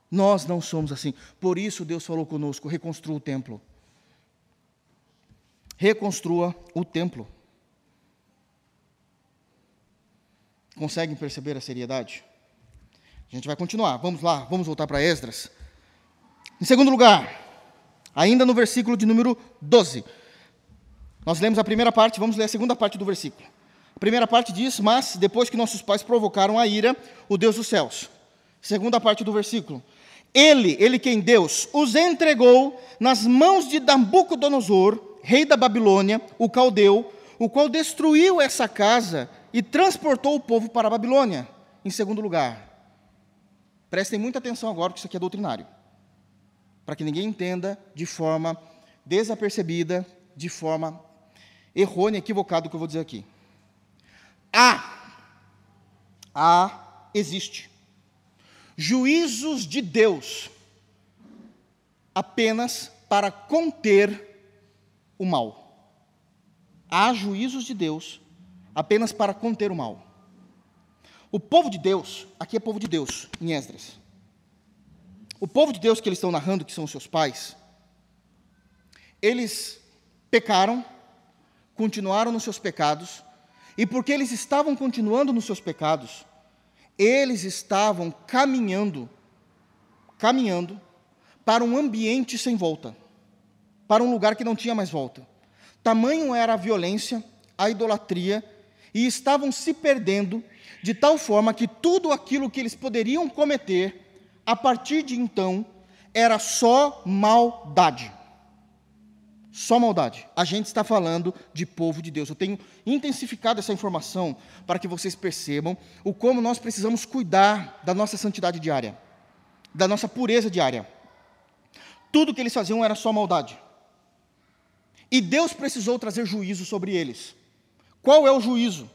Nós não somos assim. Por isso Deus falou conosco, reconstrua o templo. Reconstrua o templo. Conseguem perceber a seriedade? A gente vai continuar. Vamos lá, vamos voltar para Esdras. Em segundo lugar, ainda no versículo de número 12. Nós lemos a primeira parte, vamos ler a segunda parte do versículo. A primeira parte diz, mas depois que nossos pais provocaram a ira, o Deus dos céus. Segunda parte do versículo. Ele quem Deus, os entregou nas mãos de Nabucodonosor, rei da Babilônia, o caldeu, o qual destruiu essa casa e transportou o povo para a Babilônia. Em segundo lugar, prestem muita atenção agora, porque isso aqui é doutrinário, para que ninguém entenda de forma desapercebida, de forma errônea, equivocada o que eu vou dizer aqui. Existe juízos de Deus apenas para conter o mal. Há juízos de Deus apenas para conter o mal. O povo de Deus, aqui é povo de Deus, em Esdras. O povo de Deus que eles estão narrando, que são os seus pais, eles pecaram, continuaram nos seus pecados, e porque eles estavam continuando nos seus pecados, eles estavam caminhando para um ambiente sem volta, para um lugar que não tinha mais volta. Tamanho era a violência, a idolatria, e estavam se perdendo de tal forma que tudo aquilo que eles poderiam cometer, a partir de então, era só maldade. Só maldade. A gente está falando de povo de Deus. Eu tenho intensificado essa informação para que vocês percebam o como nós precisamos cuidar da nossa santidade diária, da nossa pureza diária. Tudo que eles faziam era só maldade. E Deus precisou trazer juízo sobre eles. Qual é o juízo?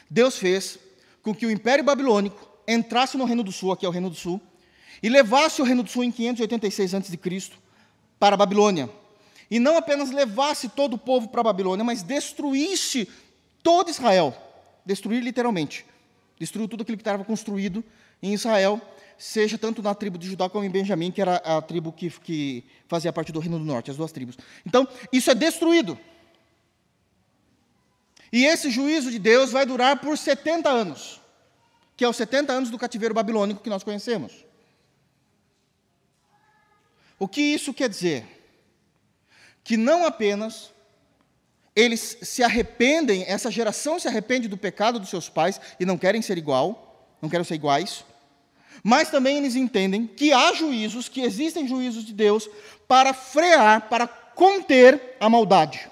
Deus fez com que o Império Babilônico entrasse no Reino do Sul, aqui é o Reino do Sul, e levasse o Reino do Sul em 586 a.C. para a Babilônia. E não apenas levasse todo o povo para a Babilônia, mas destruísse todo Israel. Destruir literalmente. Destruiu tudo aquilo que estava construído em Israel, seja tanto na tribo de Judá como em Benjamim, que era a tribo que fazia parte do Reino do Norte, as duas tribos. Então, isso é destruído. E esse juízo de Deus vai durar por 70 anos, que é os 70 anos do cativeiro babilônico que nós conhecemos. O que isso quer dizer? Que não apenas eles se arrependem, essa geração se arrepende do pecado dos seus pais e não querem ser não querem ser iguais, mas também eles entendem que há juízos, que existem juízos de Deus para frear, para conter a maldade.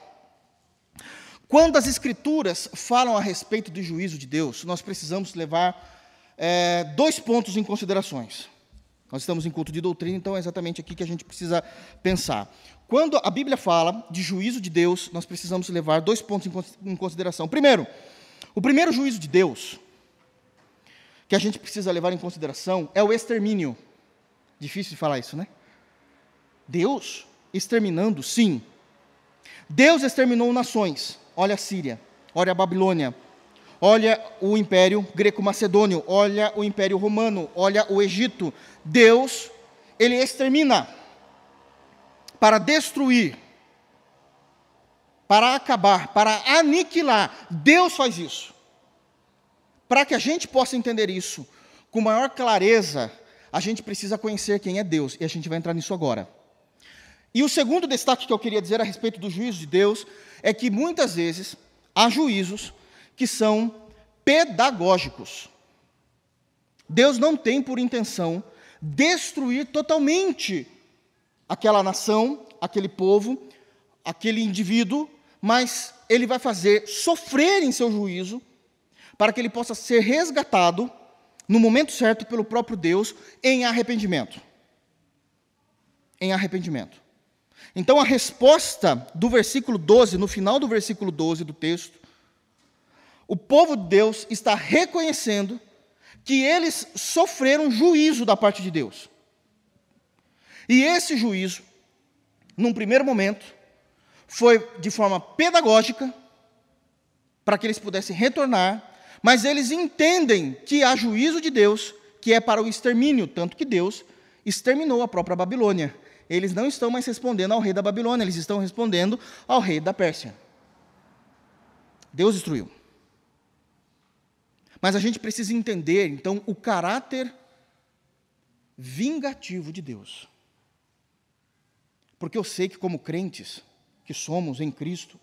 Quando as Escrituras falam a respeito do juízo de Deus, nós precisamos levar 2 pontos em considerações. Nós estamos em culto de doutrina, então é exatamente aqui que a gente precisa pensar. Quando a Bíblia fala de juízo de Deus, nós precisamos levar 2 pontos em consideração. Primeiro, o primeiro juízo de Deus, que a gente precisa levar em consideração, é o extermínio. Difícil de falar isso, né? Deus exterminando, sim. Deus exterminou nações. Olha a Síria, olha a Babilônia, olha o Império Greco-Macedônio, olha o Império Romano, olha o Egito. Deus, ele extermina para destruir. para acabar, para aniquilar. Deus faz isso. Para que a gente possa entender isso com maior clareza, a gente precisa conhecer quem é Deus, e a gente vai entrar nisso agora. E o segundo destaque que eu queria dizer a respeito do juízo de Deus é que muitas vezes há juízos que são pedagógicos. Deus não tem por intenção destruir totalmente aquela nação, aquele povo, aquele indivíduo, mas Ele vai fazer sofrer em seu juízo, para que ele possa ser resgatado no momento certo pelo próprio Deus em arrependimento. Em arrependimento. Então a resposta do versículo 12, no final do versículo 12 do texto, o povo de Deus está reconhecendo que eles sofreram juízo da parte de Deus. E esse juízo, num primeiro momento, foi de forma pedagógica, para que eles pudessem retornar, mas eles entendem que há juízo de Deus, que é para o extermínio, tanto que Deus exterminou a própria Babilônia. Eles não estão mais respondendo ao rei da Babilônia, eles estão respondendo ao rei da Pérsia. Deus destruiu. Mas a gente precisa entender, então, o caráter vingativo de Deus. Porque eu sei que, como crentes que somos em Cristo,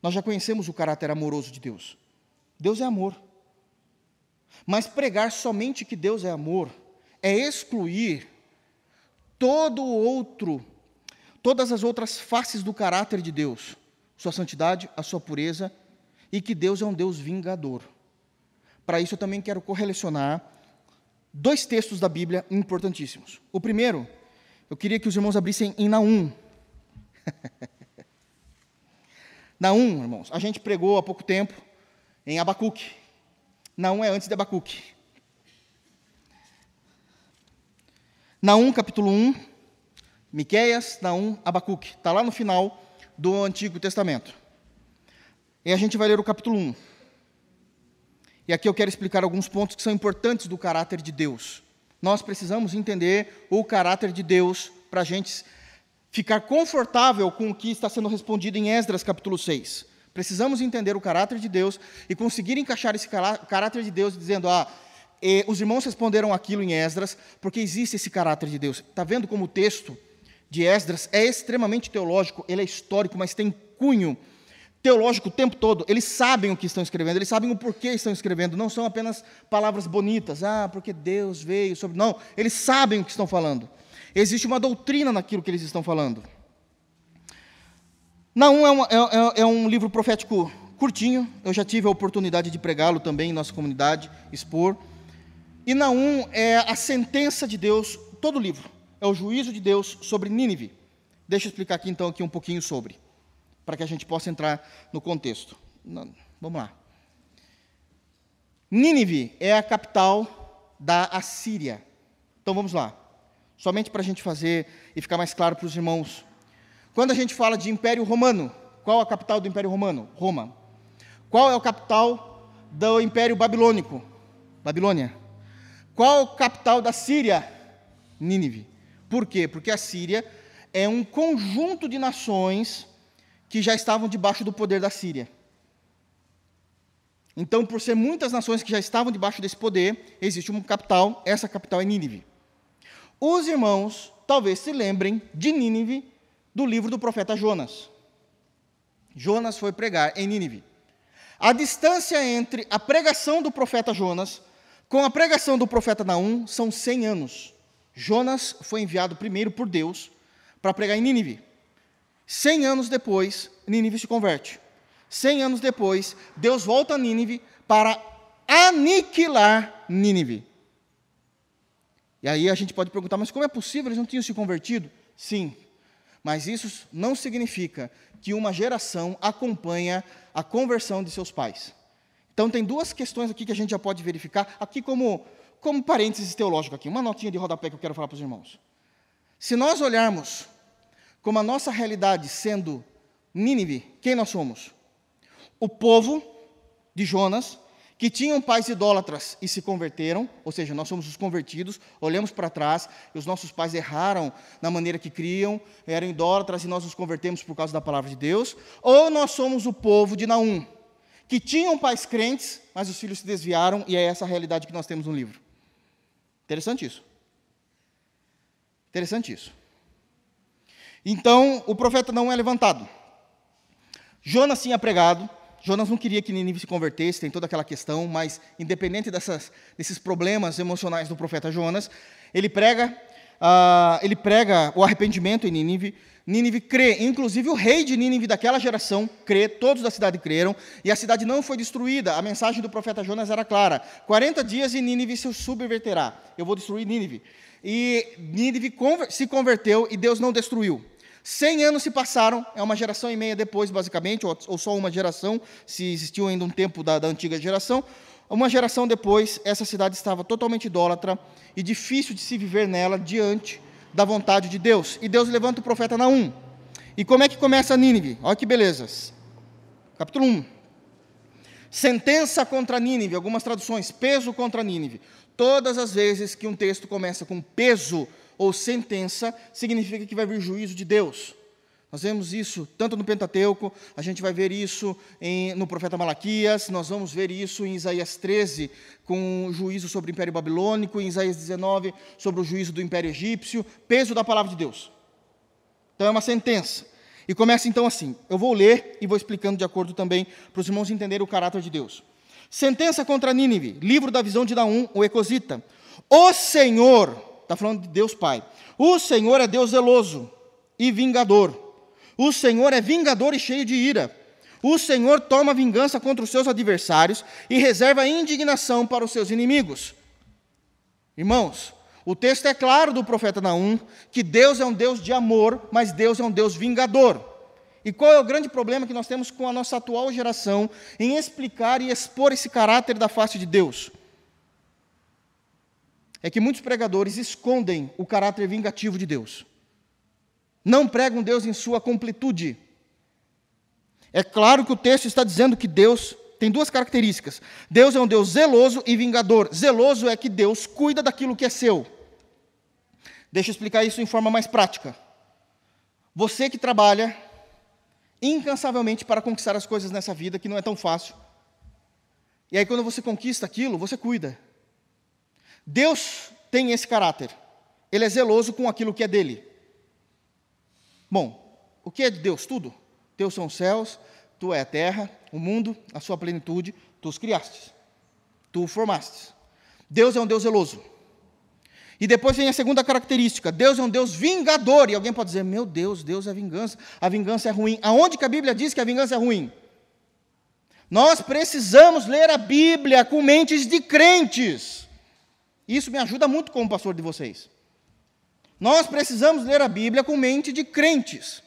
nós já conhecemos o caráter amoroso de Deus. Deus é amor. Mas pregar somente que Deus é amor é excluir todas as outras faces do caráter de Deus, sua santidade, a sua pureza, e que Deus é um Deus vingador. Para isso eu também quero correlacionar 2 textos da Bíblia importantíssimos. O primeiro, eu queria que os irmãos abrissem em Naum. Naum, irmãos, a gente pregou há pouco tempo em Abacuque. Naum é antes de Abacuque. Naum, capítulo 1, Miqueias, Naum, Abacuque. Está lá no final do Antigo Testamento. E a gente vai ler o capítulo 1. E aqui eu quero explicar alguns pontos que são importantes do caráter de Deus. Nós precisamos entender o caráter de Deus para a gente ficar confortável com o que está sendo respondido em Esdras, capítulo 6. Precisamos entender o caráter de Deus e conseguir encaixar esse caráter de Deus dizendo, os irmãos responderam aquilo em Esdras, porque existe esse caráter de Deus. Está vendo como o texto de Esdras é extremamente teológico, ele é histórico, mas tem cunho teológico o tempo todo. Eles sabem o que estão escrevendo, eles sabem o porquê estão escrevendo, não são apenas palavras bonitas, porque Deus veio sobre... Não, eles sabem o que estão falando. Existe uma doutrina naquilo que eles estão falando. Naum é um livro profético curtinho, eu já tive a oportunidade de pregá-lo também em nossa comunidade, expor. E Naum é a sentença de Deus, todo o livro, é o juízo de Deus sobre Nínive. Deixa eu explicar aqui então um pouquinho sobre, para que a gente possa entrar no contexto. Vamos lá. Nínive é a capital da Assíria. Então vamos lá. Somente para a gente fazer e ficar mais claro para os irmãos. Quando a gente fala de Império Romano, qual a capital do Império Romano? Roma. Qual é a capital do Império Babilônico? Babilônia. Qual a capital da Síria? Nínive. Por quê? Porque a Síria é um conjunto de nações que já estavam debaixo do poder da Síria. Então, por ser muitas nações que já estavam debaixo desse poder, existe uma capital, essa capital é Nínive. Os irmãos talvez se lembrem de Nínive do livro do profeta Jonas. Jonas foi pregar em Nínive. A distância entre a pregação do profeta Jonas com a pregação do profeta Naum são 100 anos. Jonas foi enviado primeiro por Deus para pregar em Nínive. 100 anos depois, Nínive se converte. 100 anos depois, Deus volta a Nínive para aniquilar Nínive. E aí a gente pode perguntar, mas como é possível? Eles não tinham se convertido? Sim, mas isso não significa que uma geração acompanha a conversão de seus pais. Então tem 2 questões aqui que a gente já pode verificar, aqui como parênteses teológico aqui, uma notinha de rodapé que eu quero falar para os irmãos. Se nós olharmos como a nossa realidade sendo Nínive, quem nós somos? O povo de Jonas, que tinham pais idólatras e se converteram, ou seja, nós somos os convertidos, olhamos para trás, e os nossos pais erraram na maneira que criam, eram idólatras e nós nos convertemos por causa da palavra de Deus, ou nós somos o povo de Naum, que tinham pais crentes, mas os filhos se desviaram, e é essa a realidade que nós temos no livro. Interessante isso. Interessante isso. Então, o profeta Naum é levantado. Jonas tinha pregado, Jonas não queria que Nínive se convertesse, tem toda aquela questão, mas independente desses problemas emocionais do profeta Jonas, ele prega o arrependimento em Nínive. Nínive crê, inclusive o rei de Nínive daquela geração crê, todos da cidade creram, e a cidade não foi destruída. A mensagem do profeta Jonas era clara: 40 dias e Nínive se subverterá, eu vou destruir Nínive. E Nínive se converteu e Deus não destruiu. 100 anos se passaram, é uma geração e meia depois, basicamente, ou só uma geração, se existiu ainda um tempo da antiga geração. Uma geração depois, essa cidade estava totalmente idólatra e difícil de se viver nela diante da vontade de Deus. E Deus levanta o profeta Naum. E como é que começa Nínive? Olha que beleza. Capítulo 1. Sentença contra Nínive, algumas traduções, peso contra Nínive. Todas as vezes que um texto começa com peso ou sentença, significa que vai vir juízo de Deus. Nós vemos isso tanto no Pentateuco, a gente vai ver isso no profeta Malaquias, nós vamos ver isso em Isaías 13, com o juízo sobre o Império Babilônico, em Isaías 19, sobre o juízo do Império Egípcio, peso da palavra de Deus. Então é uma sentença. E começa então assim, eu vou ler e vou explicando de acordo também, para os irmãos entenderem o caráter de Deus. Sentença contra Nínive, livro da visão de Naum, o Ecosita. O Senhor, está falando de Deus Pai, o Senhor é Deus zeloso e vingador. O Senhor é vingador e cheio de ira. O Senhor toma vingança contra os seus adversários e reserva indignação para os seus inimigos. Irmãos, o texto é claro do profeta Naum, que Deus é um Deus de amor, mas Deus é um Deus vingador. E qual é o grande problema que nós temos com a nossa atual geração em explicar e expor esse caráter da face de Deus? É que muitos pregadores escondem o caráter vingativo de Deus. Não pregam Deus em sua completude. É claro que o texto está dizendo que Deus tem duas características. Deus é um Deus zeloso e vingador. Zeloso é que Deus cuida daquilo que é seu. Deixa eu explicar isso em forma mais prática. Você que trabalha incansavelmente para conquistar as coisas nessa vida, que não é tão fácil. E aí quando você conquista aquilo, você cuida. Deus tem esse caráter. Ele é zeloso com aquilo que é dele. Bom, o que é de Deus? Tudo. Teus são os céus, tu é a terra, o mundo, a sua plenitude, tu os criastes. Tu o formastes. Deus é um Deus zeloso. E depois vem a segunda característica. Deus é um Deus vingador. E alguém pode dizer, meu Deus, Deus é vingança. A vingança é ruim. Aonde que a Bíblia diz que a vingança é ruim? Nós precisamos ler a Bíblia com mentes de crentes. Isso me ajuda muito como pastor de vocês. Nós precisamos ler a Bíblia com mente de crentes.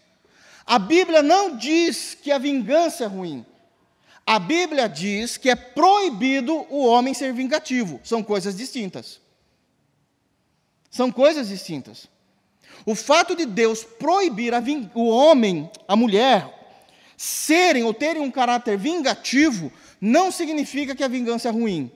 A Bíblia não diz que a vingança é ruim. A Bíblia diz que é proibido o homem ser vingativo. São coisas distintas. São coisas distintas. O fato de Deus proibir o homem, a mulher, serem ou terem um caráter vingativo, não significa que a vingança é ruim.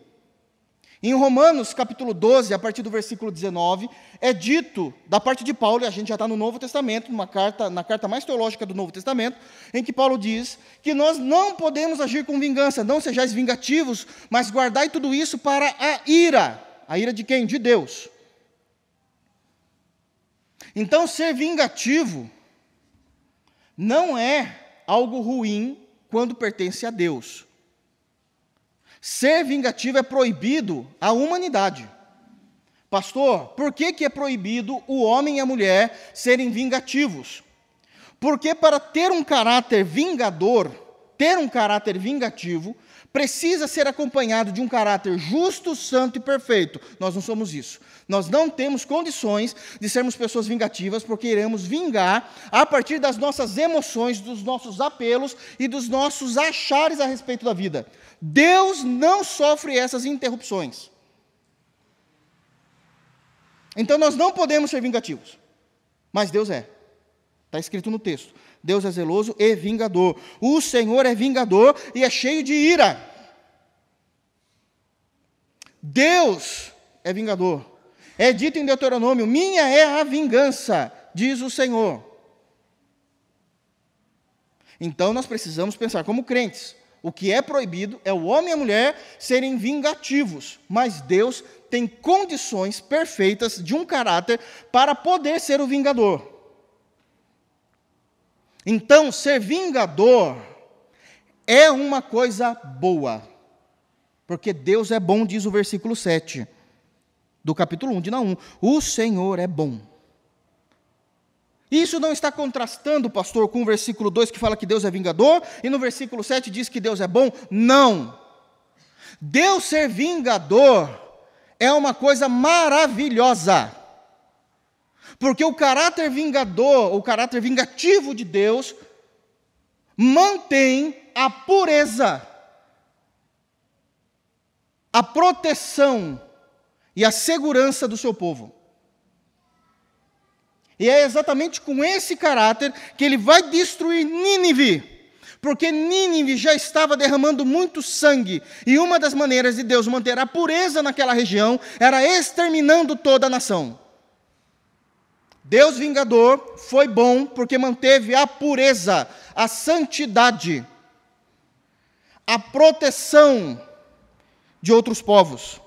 Em Romanos, capítulo 12, a partir do versículo 19, é dito, da parte de Paulo, e a gente já está no Novo Testamento, na carta mais teológica do Novo Testamento, em que Paulo diz que nós não podemos agir com vingança, não sejais vingativos, mas guardai tudo isso para a ira. A ira de quem? De Deus. Então, ser vingativo não é algo ruim quando pertence a Deus. Ser vingativo é proibido à humanidade. Pastor, por que é proibido o homem e a mulher serem vingativos? Porque para ter um caráter vingador, ter um caráter vingativo, precisa ser acompanhado de um caráter justo, santo e perfeito. Nós não somos isso. Nós não temos condições de sermos pessoas vingativas, porque iremos vingar a partir das nossas emoções, dos nossos apelos e dos nossos achares a respeito da vida. Deus não sofre essas interrupções. Então nós não podemos ser vingativos, mas Deus é. Está escrito no texto. Deus é zeloso e vingador. O Senhor é vingador e é cheio de ira. Deus é vingador. É dito em Deuteronômio: minha é a vingança, diz o Senhor. Então nós precisamos pensar como crentes. O que é proibido é o homem e a mulher serem vingativos, mas Deus tem condições perfeitas de um caráter para poder ser o vingador. Então, ser vingador é uma coisa boa, porque Deus é bom, diz o versículo 7 do capítulo 1 de Naum. O Senhor é bom. Isso não está contrastando, pastor, com o versículo 2 que fala que Deus é vingador, e no versículo 7 diz que Deus é bom? Não. Deus ser vingador é uma coisa maravilhosa. Porque o caráter vingador, o caráter vingativo de Deus, mantém a pureza, a proteção e a segurança do seu povo. E é exatamente com esse caráter que ele vai destruir Nínive, porque Nínive já estava derramando muito sangue, e uma das maneiras de Deus manter a pureza naquela região era exterminando toda a nação. Deus vingador foi bom porque manteve a pureza, a santidade, a proteção de outros povos.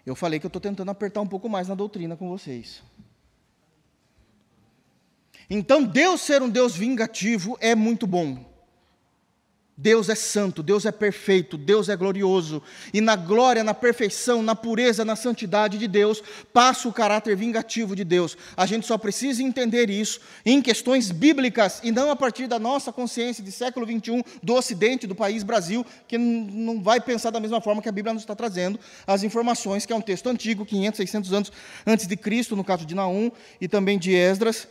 Eu falei que eu estou tentando apertar um pouco mais na doutrina com vocês. Então, Deus ser um Deus vingativo é muito bom. Deus é santo, Deus é perfeito, Deus é glorioso. E na glória, na perfeição, na pureza, na santidade de Deus, passa o caráter vingativo de Deus. A gente só precisa entender isso em questões bíblicas e não a partir da nossa consciência de século 21, do Ocidente, do país Brasil, que não vai pensar da mesma forma que a Bíblia nos está trazendo as informações, que é um texto antigo, 500, 600 anos antes de Cristo, no caso de Naum, e também de Esdras.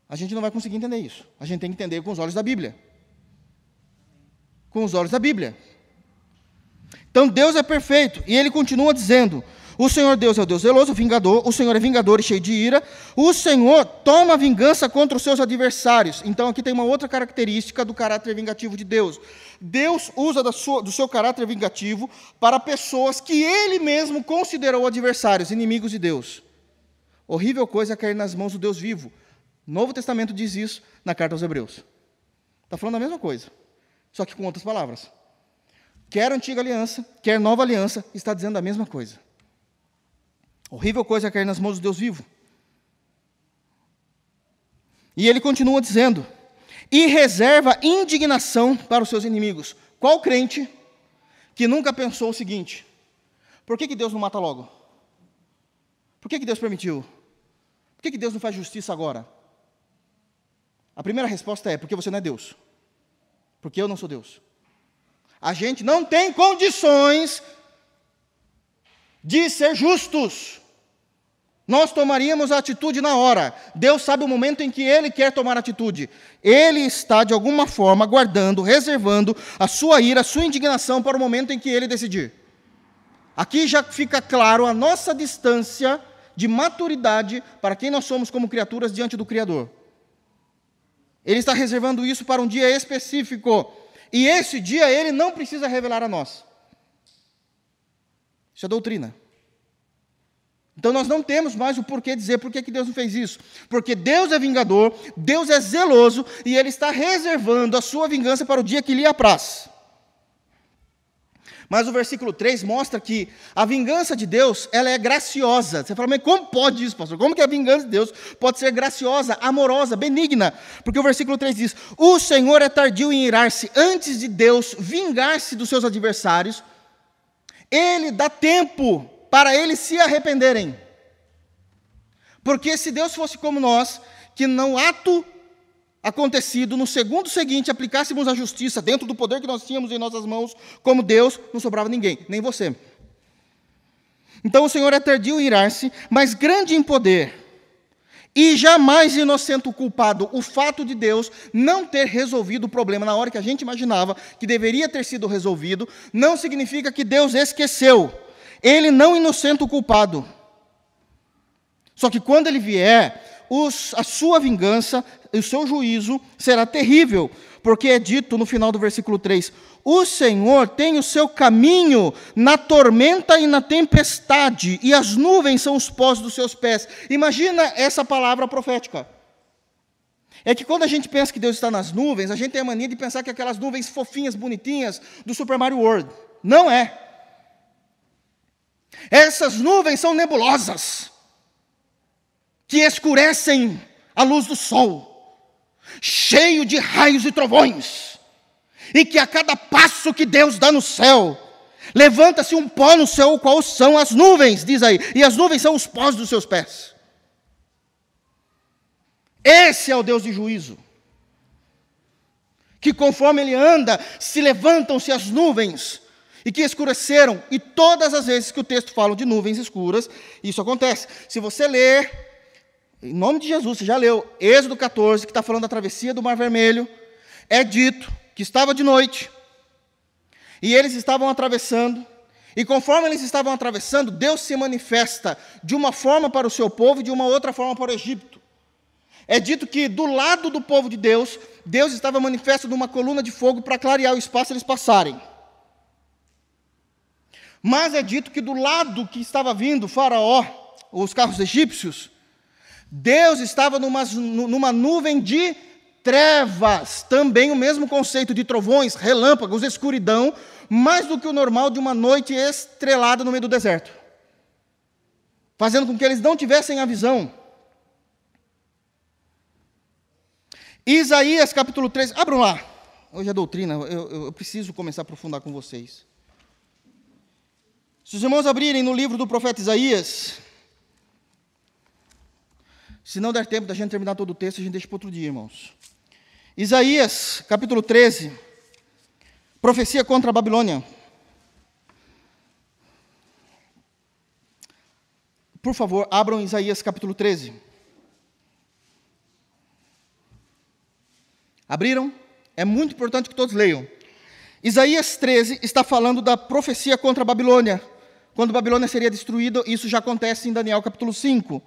A gente não vai conseguir entender isso. A gente tem que entender com os olhos da Bíblia. Com os olhos da Bíblia. Então Deus é perfeito, e ele continua dizendo: o Senhor Deus é o Deus zeloso, vingador, o Senhor é vingador e cheio de ira, o Senhor toma vingança contra os seus adversários. Então aqui tem uma outra característica do caráter vingativo de Deus. Deus usa do seu caráter vingativo para pessoas que ele mesmo considerou adversários, inimigos de Deus. Horrível coisa é cair nas mãos do Deus vivo. O Novo Testamento diz isso na carta aos Hebreus. Está falando a mesma coisa, só que com outras palavras. Quer antiga aliança, quer nova aliança, está dizendo a mesma coisa. Horrível coisa é cair nas mãos do Deus vivo. E ele continua dizendo: e reserva indignação para os seus inimigos. Qual crente que nunca pensou o seguinte: por que Deus não mata logo? Por que Deus permitiu? Por que Deus não faz justiça agora? A primeira resposta é: porque você não é Deus. Porque eu não sou Deus. A gente não tem condições de ser justos. Nós tomaríamos a atitude na hora. Deus sabe o momento em que Ele quer tomar atitude. Ele está, de alguma forma, guardando, reservando a sua ira, a sua indignação para o momento em que Ele decidir. Aqui já fica claro a nossa distância de maturidade para quem nós somos como criaturas diante do Criador. Ele está reservando isso para um dia específico. E esse dia Ele não precisa revelar a nós. Isso é doutrina. Então nós não temos mais o porquê dizer por que Deus não fez isso. Porque Deus é vingador, Deus é zeloso, e Ele está reservando a sua vingança para o dia que lhe apraz. Mas o versículo 3 mostra que a vingança de Deus, ela é graciosa. Você fala: mas como pode isso, pastor? Como que a vingança de Deus pode ser graciosa, amorosa, benigna? Porque o versículo 3 diz: o Senhor é tardio em irar-se. Antes de Deus vingar-se dos seus adversários, Ele dá tempo para eles se arrependerem. Porque se Deus fosse como nós, que no ato acontecido, no segundo seguinte, aplicássemos a justiça dentro do poder que nós tínhamos em nossas mãos, como Deus, não sobrava ninguém, nem você. Então o Senhor é tardio em irar-se, mas grande em poder, e jamais inocente o culpado. O fato de Deus não ter resolvido o problema na hora que a gente imaginava que deveria ter sido resolvido, não significa que Deus esqueceu. Ele não inocenta o culpado. Só que quando Ele vier, a sua vingança, o seu juízo será terrível, porque é dito no final do versículo 3, o Senhor tem o seu caminho na tormenta e na tempestade, e as nuvens são os pós dos seus pés. Imagina essa palavra profética. É que quando a gente pensa que Deus está nas nuvens, a gente tem a mania de pensar que aquelas nuvens fofinhas, bonitinhas, do Super Mario World. Não é. Essas nuvens são nebulosas, que escurecem a luz do sol, cheio de raios e trovões, e que a cada passo que Deus dá no céu, levanta-se um pó no céu, qual são as nuvens, diz aí, e as nuvens são os pós dos seus pés. Esse é o Deus de juízo, que conforme Ele anda, se levantam-se as nuvens, e que escureceram, e todas as vezes que o texto fala de nuvens escuras, isso acontece. Se você ler, em nome de Jesus, você já leu Êxodo 14, que está falando da travessia do Mar Vermelho, é dito que estava de noite, e eles estavam atravessando, e conforme eles estavam atravessando, Deus se manifesta de uma forma para o seu povo e de uma outra forma para o Egito. É dito que do lado do povo de Deus, Deus estava manifesto numa coluna de fogo para clarear o espaço e eles passarem. Mas é dito que do lado que estava vindo o faraó, os carros egípcios, Deus estava numa nuvem de trevas, também o mesmo conceito de trovões, relâmpagos, escuridão, mais do que o normal de uma noite estrelada no meio do deserto, fazendo com que eles não tivessem a visão. Isaías capítulo 13, abram lá, hoje é doutrina, eu preciso começar a aprofundar com vocês. Se os irmãos abrirem no livro do profeta Isaías, se não der tempo da gente terminar todo o texto, a gente deixa para outro dia, irmãos. Isaías, capítulo 13, profecia contra a Babilônia. Por favor, abram Isaías, capítulo 13. Abriram? É muito importante que todos leiam. Isaías 13 está falando da profecia contra a Babilônia. Quando a Babilônia seria destruída, isso já acontece em Daniel capítulo 5.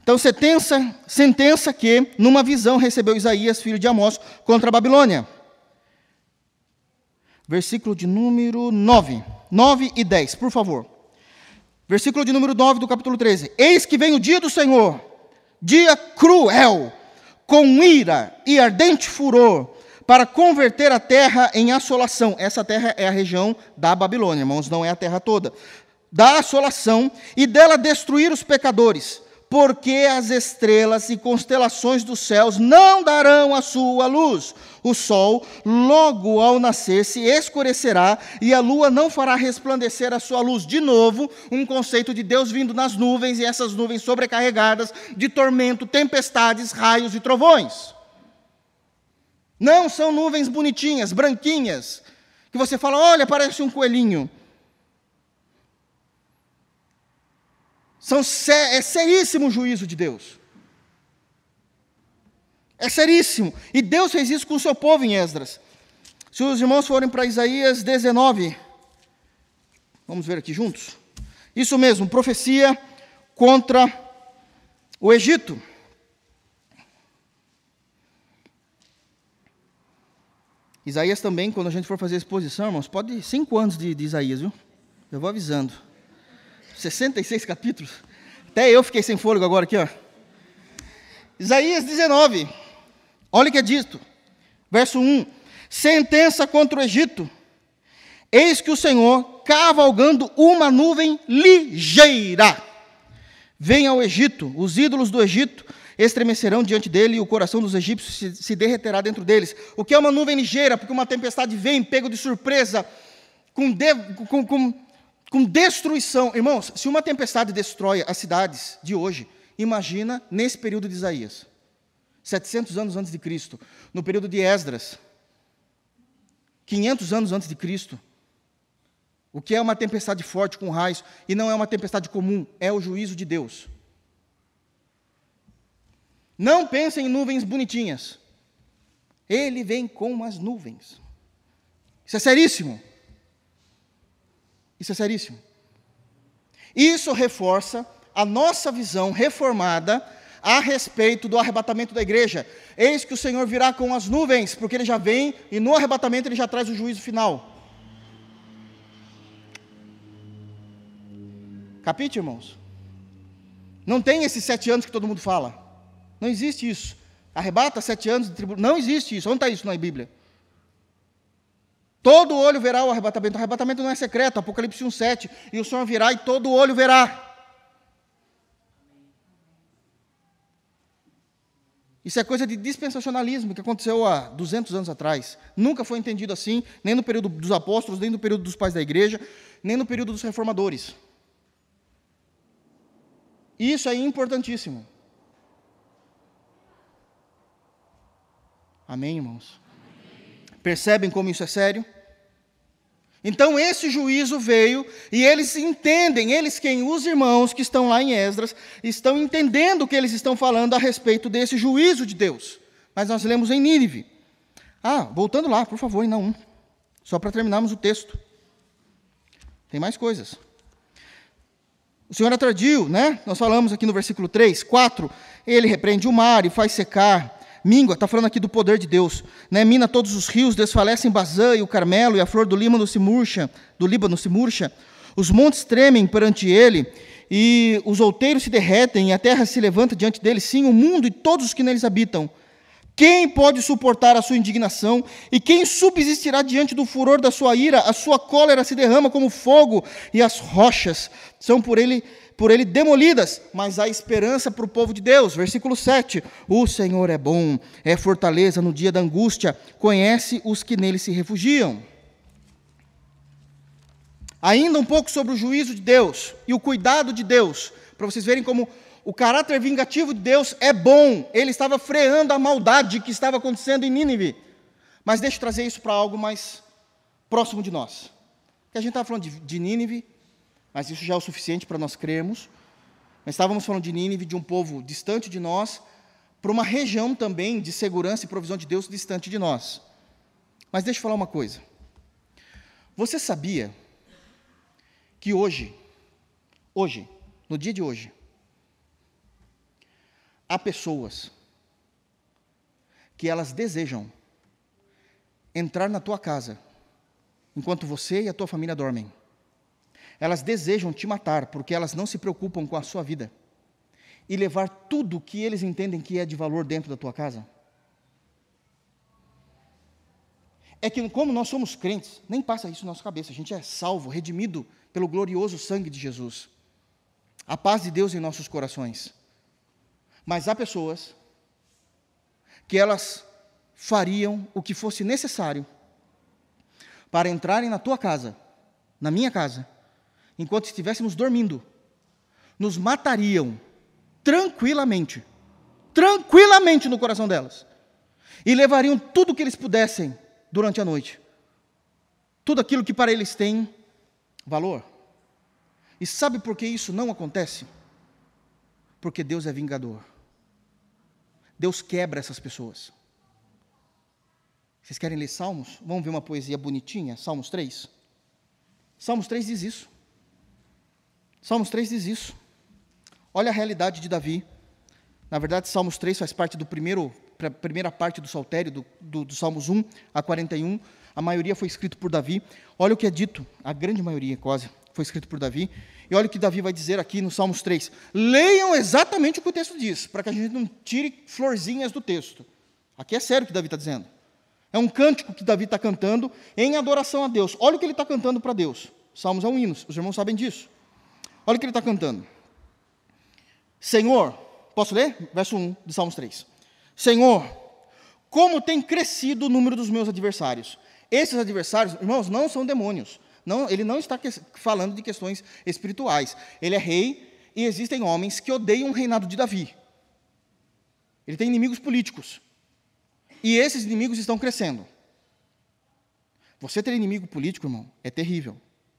Então, sentença que, numa visão, recebeu Isaías, filho de Amós, contra a Babilônia. Versículo de número 9. 9 e 10, por favor. Versículo de número 9 do capítulo 13. Eis que vem o dia do Senhor, dia cruel, com ira e ardente furor, para converter a terra em assolação. Essa terra é a região da Babilônia, irmãos, não é a terra toda. Da assolação, e dela destruir os pecadores, porque as estrelas e constelações dos céus não darão a sua luz. O sol, logo ao nascer, se escurecerá, e a lua não fará resplandecer a sua luz. De novo, um conceito de Deus vindo nas nuvens, e essas nuvens sobrecarregadas de tormento, tempestades, raios e trovões. Não são nuvens bonitinhas, branquinhas, que você fala, olha, parece um coelhinho. É seríssimo o juízo de Deus. É seríssimo. E Deus fez isso com o seu povo em Esdras. Se os irmãos forem para Isaías 19, vamos ver aqui juntos. Isso mesmo, profecia contra o Egito. Isaías também, quando a gente for fazer a exposição, irmãos, pode 5 anos de Isaías, viu? Eu vou avisando. 66 capítulos. Até eu fiquei sem fôlego agora aqui, ó. Isaías 19. Olha o que é dito. Verso 1. Sentença contra o Egito. Eis que o Senhor, cavalgando uma nuvem ligeira, vem ao Egito. Os ídolos do Egito estremecerão diante dele, e o coração dos egípcios se derreterá dentro deles. O que é uma nuvem ligeira? Porque uma tempestade vem, pego de surpresa, com destruição. Irmãos, se uma tempestade destrói as cidades de hoje, imagina nesse período de Isaías, 700 anos antes de Cristo, no período de Esdras, 500 anos antes de Cristo. O que é uma tempestade forte com raios, e não é uma tempestade comum, é o juízo de Deus. Não pensem em nuvens bonitinhas. Ele vem com as nuvens. Isso é seríssimo. Isso é seríssimo. Isso reforça a nossa visão reformada a respeito do arrebatamento da igreja. Eis que o Senhor virá com as nuvens, porque Ele já vem, e no arrebatamento Ele já traz o juízo final. Capite, irmãos? Não tem esses 7 anos que todo mundo fala. Não existe isso. Arrebata 7 anos de tribulação. Não existe isso. Onde está isso na Bíblia? Todo olho verá o arrebatamento. O arrebatamento não é secreto. Apocalipse 1:7. E o Senhor virá e todo olho verá. Isso é coisa de dispensacionalismo que aconteceu há 200 anos atrás. Nunca foi entendido assim, nem no período dos apóstolos, nem no período dos pais da igreja, nem no período dos reformadores. Isso é importantíssimo. Amém, irmãos? Percebem como isso é sério? Então esse juízo veio, e eles entendem, os irmãos que estão lá em Esdras, estão entendendo o que eles estão falando a respeito desse juízo de Deus. Mas nós lemos em Nínive. Voltando lá, por favor, em Naum. Só para terminarmos o texto. Tem mais coisas. O Senhor atradiu, né? Nós falamos aqui no versículo 3, 4, Ele repreende o mar e faz secar, míngua, está falando aqui do poder de Deus, né? Mina todos os rios, desfalecem Bazã e o Carmelo, e a flor do Líbano se murcha, os montes tremem perante ele, e os outeiros se derretem, e a terra se levanta diante dele, sim, o mundo e todos os que neles habitam. Quem pode suportar a sua indignação? E quem subsistirá diante do furor da sua ira? A sua cólera se derrama como fogo, e as rochas são por ele demolidas, mas há esperança para o povo de Deus. Versículo 7, o Senhor é bom, é fortaleza no dia da angústia, conhece os que nele se refugiam. Ainda um pouco sobre o juízo de Deus, e o cuidado de Deus, para vocês verem como o caráter vingativo de Deus é bom. Ele estava freando a maldade que estava acontecendo em Nínive. Mas deixa eu trazer isso para algo mais próximo de nós. Porque a gente estava falando de Nínive, mas isso já é o suficiente para nós crermos. Mas estávamos falando de Nínive, de um povo distante de nós, para uma região também de segurança e provisão de Deus distante de nós. Mas deixa eu falar uma coisa. Você sabia que hoje, no dia de hoje, há pessoas que elas desejam entrar na tua casa enquanto você e a tua família dormem. Elas desejam te matar porque elas não se preocupam com a sua vida e levar tudo que eles entendem que é de valor dentro da tua casa? É que como nós somos crentes, nem passa isso na nossa cabeça. A gente é salvo, redimido pelo glorioso sangue de Jesus. A paz de Deus em nossos corações. Mas há pessoas que elas fariam o que fosse necessário para entrarem na tua casa, na minha casa, enquanto estivéssemos dormindo, nos matariam tranquilamente no coração delas, e levariam tudo o que eles pudessem durante a noite, tudo aquilo que para eles tem valor. E sabe por que isso não acontece? Porque Deus é vingador. Deus quebra essas pessoas. Vocês querem ler Salmos? Vamos ver uma poesia bonitinha? Salmos 3. Salmos 3 diz isso. Salmos 3 diz isso. Olha a realidade de Davi. Na verdade, Salmos 3 faz parte da primeira parte do saltério, do Salmos 1 a 41. A maioria foi escrito por Davi. Olha o que é dito, a grande maioria quase, foi escrito por Davi. E olha o que Davi vai dizer aqui no Salmos 3. Leiam exatamente o que o texto diz, para que a gente não tire florzinhas do texto. Aqui é sério o que Davi está dizendo. É um cântico que Davi está cantando em adoração a Deus. Olha o que ele está cantando para Deus. Salmos é um hino, os irmãos sabem disso. Olha o que ele está cantando. Senhor, posso ler? Verso 1 de Salmos 3. Senhor, como tem crescido o número dos meus adversários. Esses adversários, irmãos, não são demônios. Não, ele não está falando de questões espirituais. Ele é rei e existem homens que odeiam o reinado de Davi. Ele tem inimigos políticos. E esses inimigos estão crescendo. Você ter inimigo político, irmão, é terrível.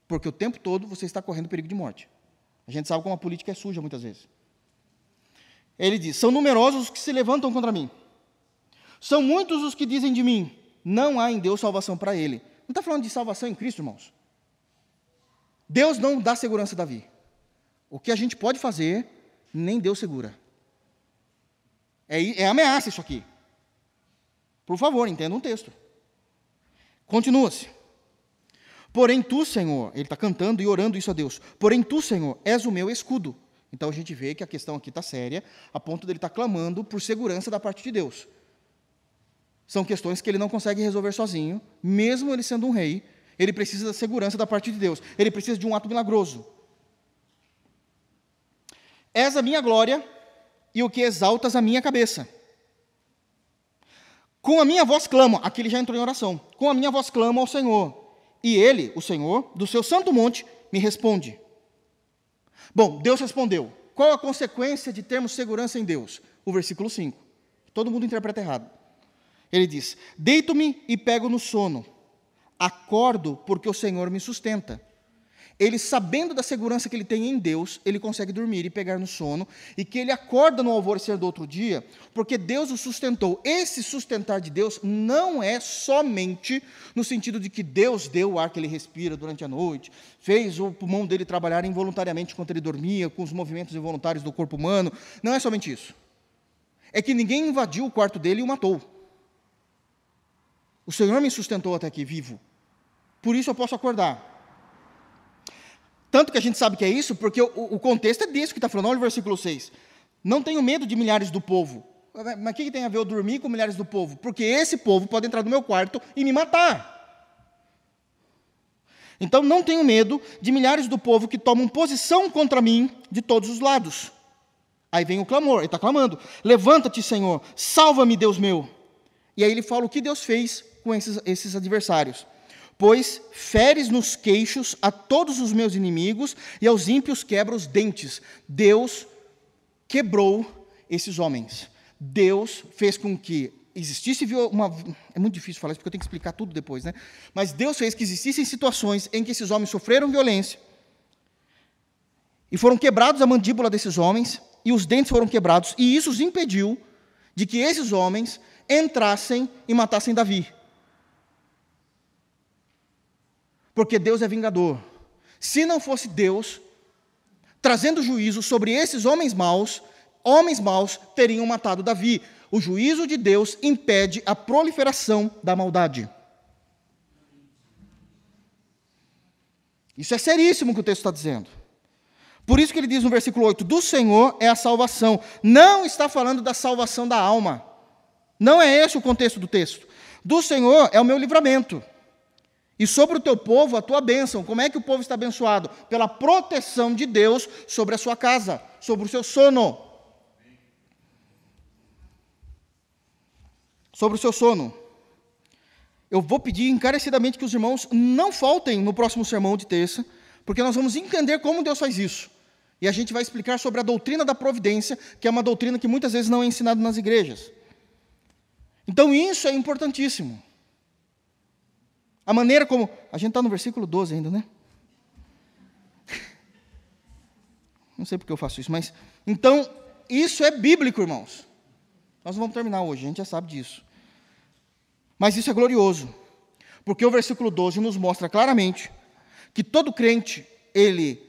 Porque o tempo todo você está correndo perigo de morte. A gente sabe como a política é suja muitas vezes. Ele diz, são numerosos os que se levantam contra mim. São muitos os que dizem de mim, não há em Deus salvação para ele. Não está falando de salvação em Cristo, irmãos. Deus não dá segurança a Davi. O que a gente pode fazer, nem Deus segura. É ameaça isso aqui. Por favor, entenda um texto. Continua-se. Porém tu, Senhor, ele está cantando e orando isso a Deus. Porém tu, Senhor, és o meu escudo. Então a gente vê que a questão aqui está séria, a ponto dele estar clamando por segurança da parte de Deus. São questões que ele não consegue resolver sozinho, mesmo ele sendo um rei, ele precisa da segurança da parte de Deus. Ele precisa de um ato milagroso. És a minha glória e o que exaltas a minha cabeça. Com a minha voz clamo, aqui ele já entrou em oração, com a minha voz clamo ao Senhor, e ele, o Senhor, do seu santo monte, me responde. Bom, Deus respondeu. Qual a consequência de termos segurança em Deus? O versículo 5. Todo mundo interpreta errado. Ele diz, deito-me e pego no sono, acordo porque o Senhor me sustenta. Ele, sabendo da segurança que ele tem em Deus, ele consegue dormir e pegar no sono, e que ele acorda no alvorecer do outro dia, porque Deus o sustentou. Esse sustentar de Deus não é somente no sentido de que Deus deu o ar que ele respira durante a noite, fez o pulmão dele trabalhar involuntariamente enquanto ele dormia, com os movimentos involuntários do corpo humano. Não é somente isso. É que ninguém invadiu o quarto dele e o matou. O Senhor me sustentou até aqui vivo. Por isso eu posso acordar. Tanto que a gente sabe que é isso, porque o contexto é disso que está falando. Olha o versículo 6. Não tenho medo de milhares do povo. Mas o que tem a ver eu dormir com milhares do povo? Porque esse povo pode entrar no meu quarto e me matar. Então não tenho medo de milhares do povo que tomam posição contra mim de todos os lados. Aí vem o clamor, ele está clamando. Levanta-te, Senhor, salva-me, Deus meu. E aí ele fala o que Deus fez com esses adversários. Pois feres nos queixos a todos os meus inimigos e aos ímpios quebra os dentes. Deus quebrou esses homens. Deus fez com que existisse uma... É muito difícil falar isso, porque eu tenho que explicar tudo depois, né? Mas Deus fez que existissem situações em que esses homens sofreram violência e foram quebrados a mandíbula desses homens e os dentes foram quebrados. E isso os impediu de que esses homens entrassem e matassem Davi. Porque Deus é vingador. Se não fosse Deus trazendo juízo sobre esses homens maus teriam matado Davi. O juízo de Deus impede a proliferação da maldade. Isso é seríssimo o que o texto está dizendo. Por isso que ele diz no versículo 8, do Senhor é a salvação. Não está falando da salvação da alma. Não é esse o contexto do texto. Do Senhor é o meu livramento. E sobre o teu povo, a tua bênção. Como é que o povo está abençoado? Pela proteção de Deus sobre a sua casa, sobre o seu sono. Sobre o seu sono. Eu vou pedir encarecidamente que os irmãos não faltem no próximo sermão de terça, porque nós vamos entender como Deus faz isso. E a gente vai explicar sobre a doutrina da providência, que é uma doutrina que muitas vezes não é ensinada nas igrejas. Então isso é importantíssimo. A maneira como... A gente está no versículo 12 ainda, né? Não sei porque eu faço isso, mas... Então, isso é bíblico, irmãos. Nós não vamos terminar hoje, a gente já sabe disso. Mas isso é glorioso. Porque o versículo 12 nos mostra claramente que todo crente, ele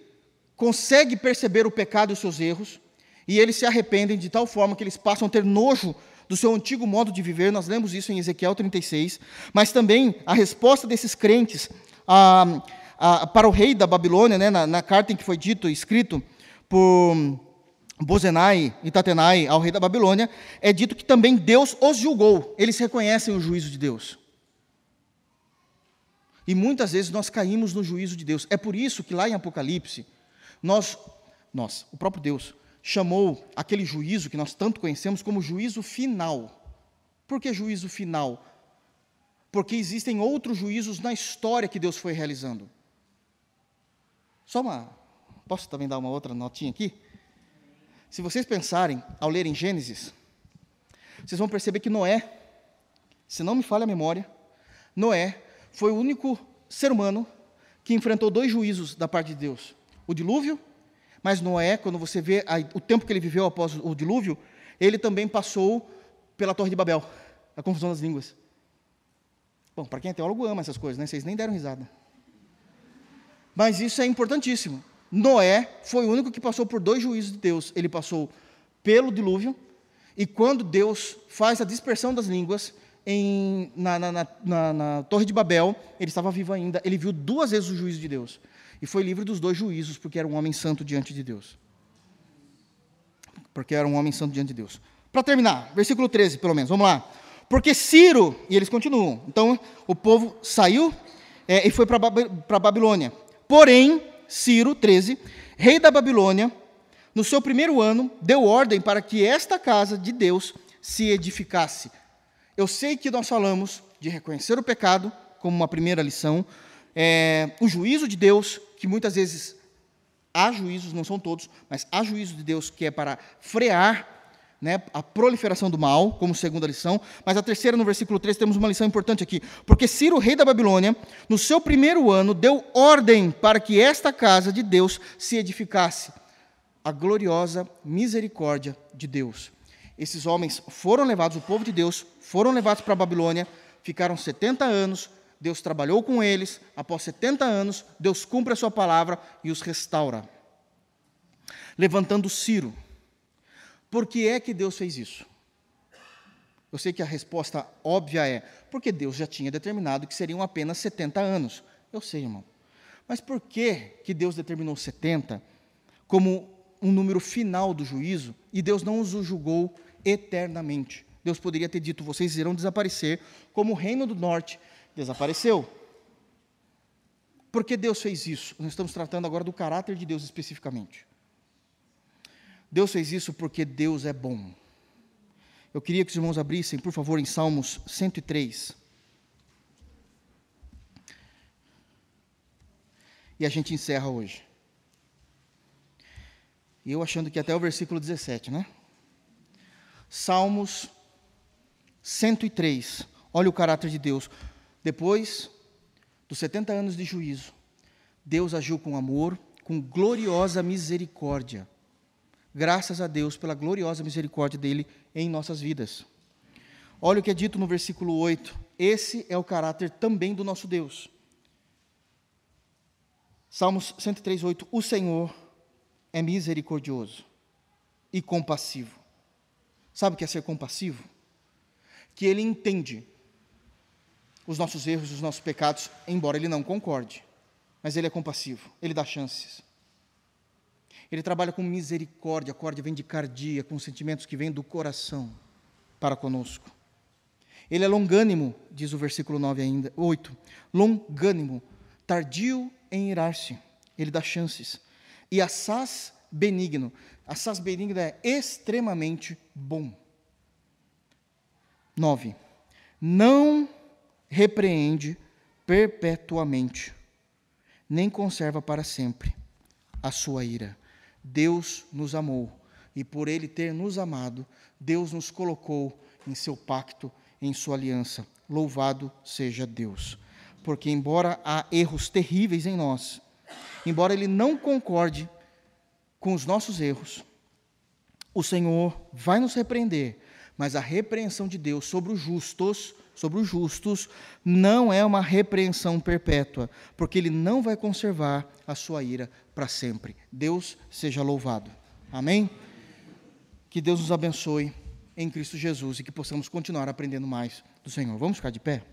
consegue perceber o pecado e os seus erros, e eles se arrependem de tal forma que eles passam a ter nojo do seu antigo modo de viver. Nós lemos isso em Ezequiel 36, mas também a resposta desses crentes para o rei da Babilônia, né, na carta em que foi dito, escrito por Bozenai e Tatenai ao rei da Babilônia, é dito que também Deus os julgou. Eles reconhecem o juízo de Deus. E muitas vezes nós caímos no juízo de Deus. É por isso que lá em Apocalipse, o próprio Deus, chamou aquele juízo que nós tanto conhecemos como juízo final. Por que juízo final? Porque existem outros juízos na história que Deus foi realizando. Posso também dar uma outra notinha aqui? Se vocês pensarem, ao lerem Gênesis, vocês vão perceber que Noé, se não me falha a memória, Noé foi o único ser humano que enfrentou 2 juízos da parte de Deus. O dilúvio. Mas Noé, quando você vê o tempo que ele viveu após o dilúvio, ele também passou pela Torre de Babel, a confusão das línguas. Bom, para quem é teólogo ama essas coisas, né? Vocês nem deram risada. Mas isso é importantíssimo. Noé foi o único que passou por 2 juízos de Deus. Ele passou pelo dilúvio E quando Deus faz a dispersão das línguas na Torre de Babel, ele estava vivo ainda, ele viu 2 vezes o juízo de Deus. E foi livre dos 2 juízos, porque era um homem santo diante de Deus. Para terminar, versículo 13, pelo menos, vamos lá. Porque Ciro, e eles continuam, então o povo saiu e foi para a Babilônia. Porém, Ciro, 13, rei da Babilônia, no seu 1º ano, deu ordem para que esta casa de Deus se edificasse. Eu sei que nós falamos de reconhecer o pecado como uma primeira lição, o juízo de Deus, que muitas vezes há juízos, não são todos, mas há juízo de Deus que é para frear, né, a proliferação do mal, como segunda lição. Mas a terceira, no versículo 3, temos uma lição importante aqui. Porque Ciro, rei da Babilônia, no seu 1º ano, deu ordem para que esta casa de Deus se edificasse. A gloriosa misericórdia de Deus. Esses homens foram levados, o povo de Deus, foram levados para a Babilônia, ficaram 70 anos, Deus trabalhou com eles, após 70 anos, Deus cumpre a sua palavra e os restaura. Levantando Ciro. Por que é que Deus fez isso? Eu sei que a resposta óbvia é, porque Deus já tinha determinado que seriam apenas 70 anos. Eu sei, irmão. Mas por que Deus determinou 70 como um número final do juízo, e Deus não os julgou eternamente? Deus poderia ter dito, vocês irão desaparecer, como o reino do norte desapareceu. Por que Deus fez isso? Nós estamos tratando agora do caráter de Deus especificamente. Deus fez isso porque Deus é bom. Eu queria que os irmãos abrissem, por favor, em Salmos 103. E a gente encerra hoje. E eu achando que até o versículo 17, né? Salmos 103. Olha o caráter de Deus. Depois dos 70 anos de juízo, Deus agiu com amor, com gloriosa misericórdia. Graças a Deus pela gloriosa misericórdia dele em nossas vidas. Olha o que é dito no versículo 8. Esse é o caráter também do nosso Deus. Salmos 103, 8. O Senhor é misericordioso e compassivo. Sabe o que é ser compassivo? Que ele entende os nossos erros, os nossos pecados, embora ele não concorde. Mas ele é compassivo, ele dá chances. Ele trabalha com misericórdia, a corda vem de cardia, com sentimentos que vêm do coração para conosco. Ele é longânimo, diz o versículo 9 ainda, 8. Longânimo, tardio em irar-se, ele dá chances. E assaz benigno. Assaz benigno é extremamente bom. 9. Não repreende perpetuamente, nem conserva para sempre a sua ira. Deus nos amou, e por Ele ter nos amado, Deus nos colocou em seu pacto, em sua aliança. Louvado seja Deus. Porque embora há erros terríveis em nós, embora Ele não concorde com os nossos erros, o Senhor vai nos repreender, mas a repreensão de Deus sobre os justos, não é uma repreensão perpétua, porque Ele não vai conservar a sua ira para sempre. Deus seja louvado. Amém? Que Deus nos abençoe em Cristo Jesus e que possamos continuar aprendendo mais do Senhor. Vamos ficar de pé?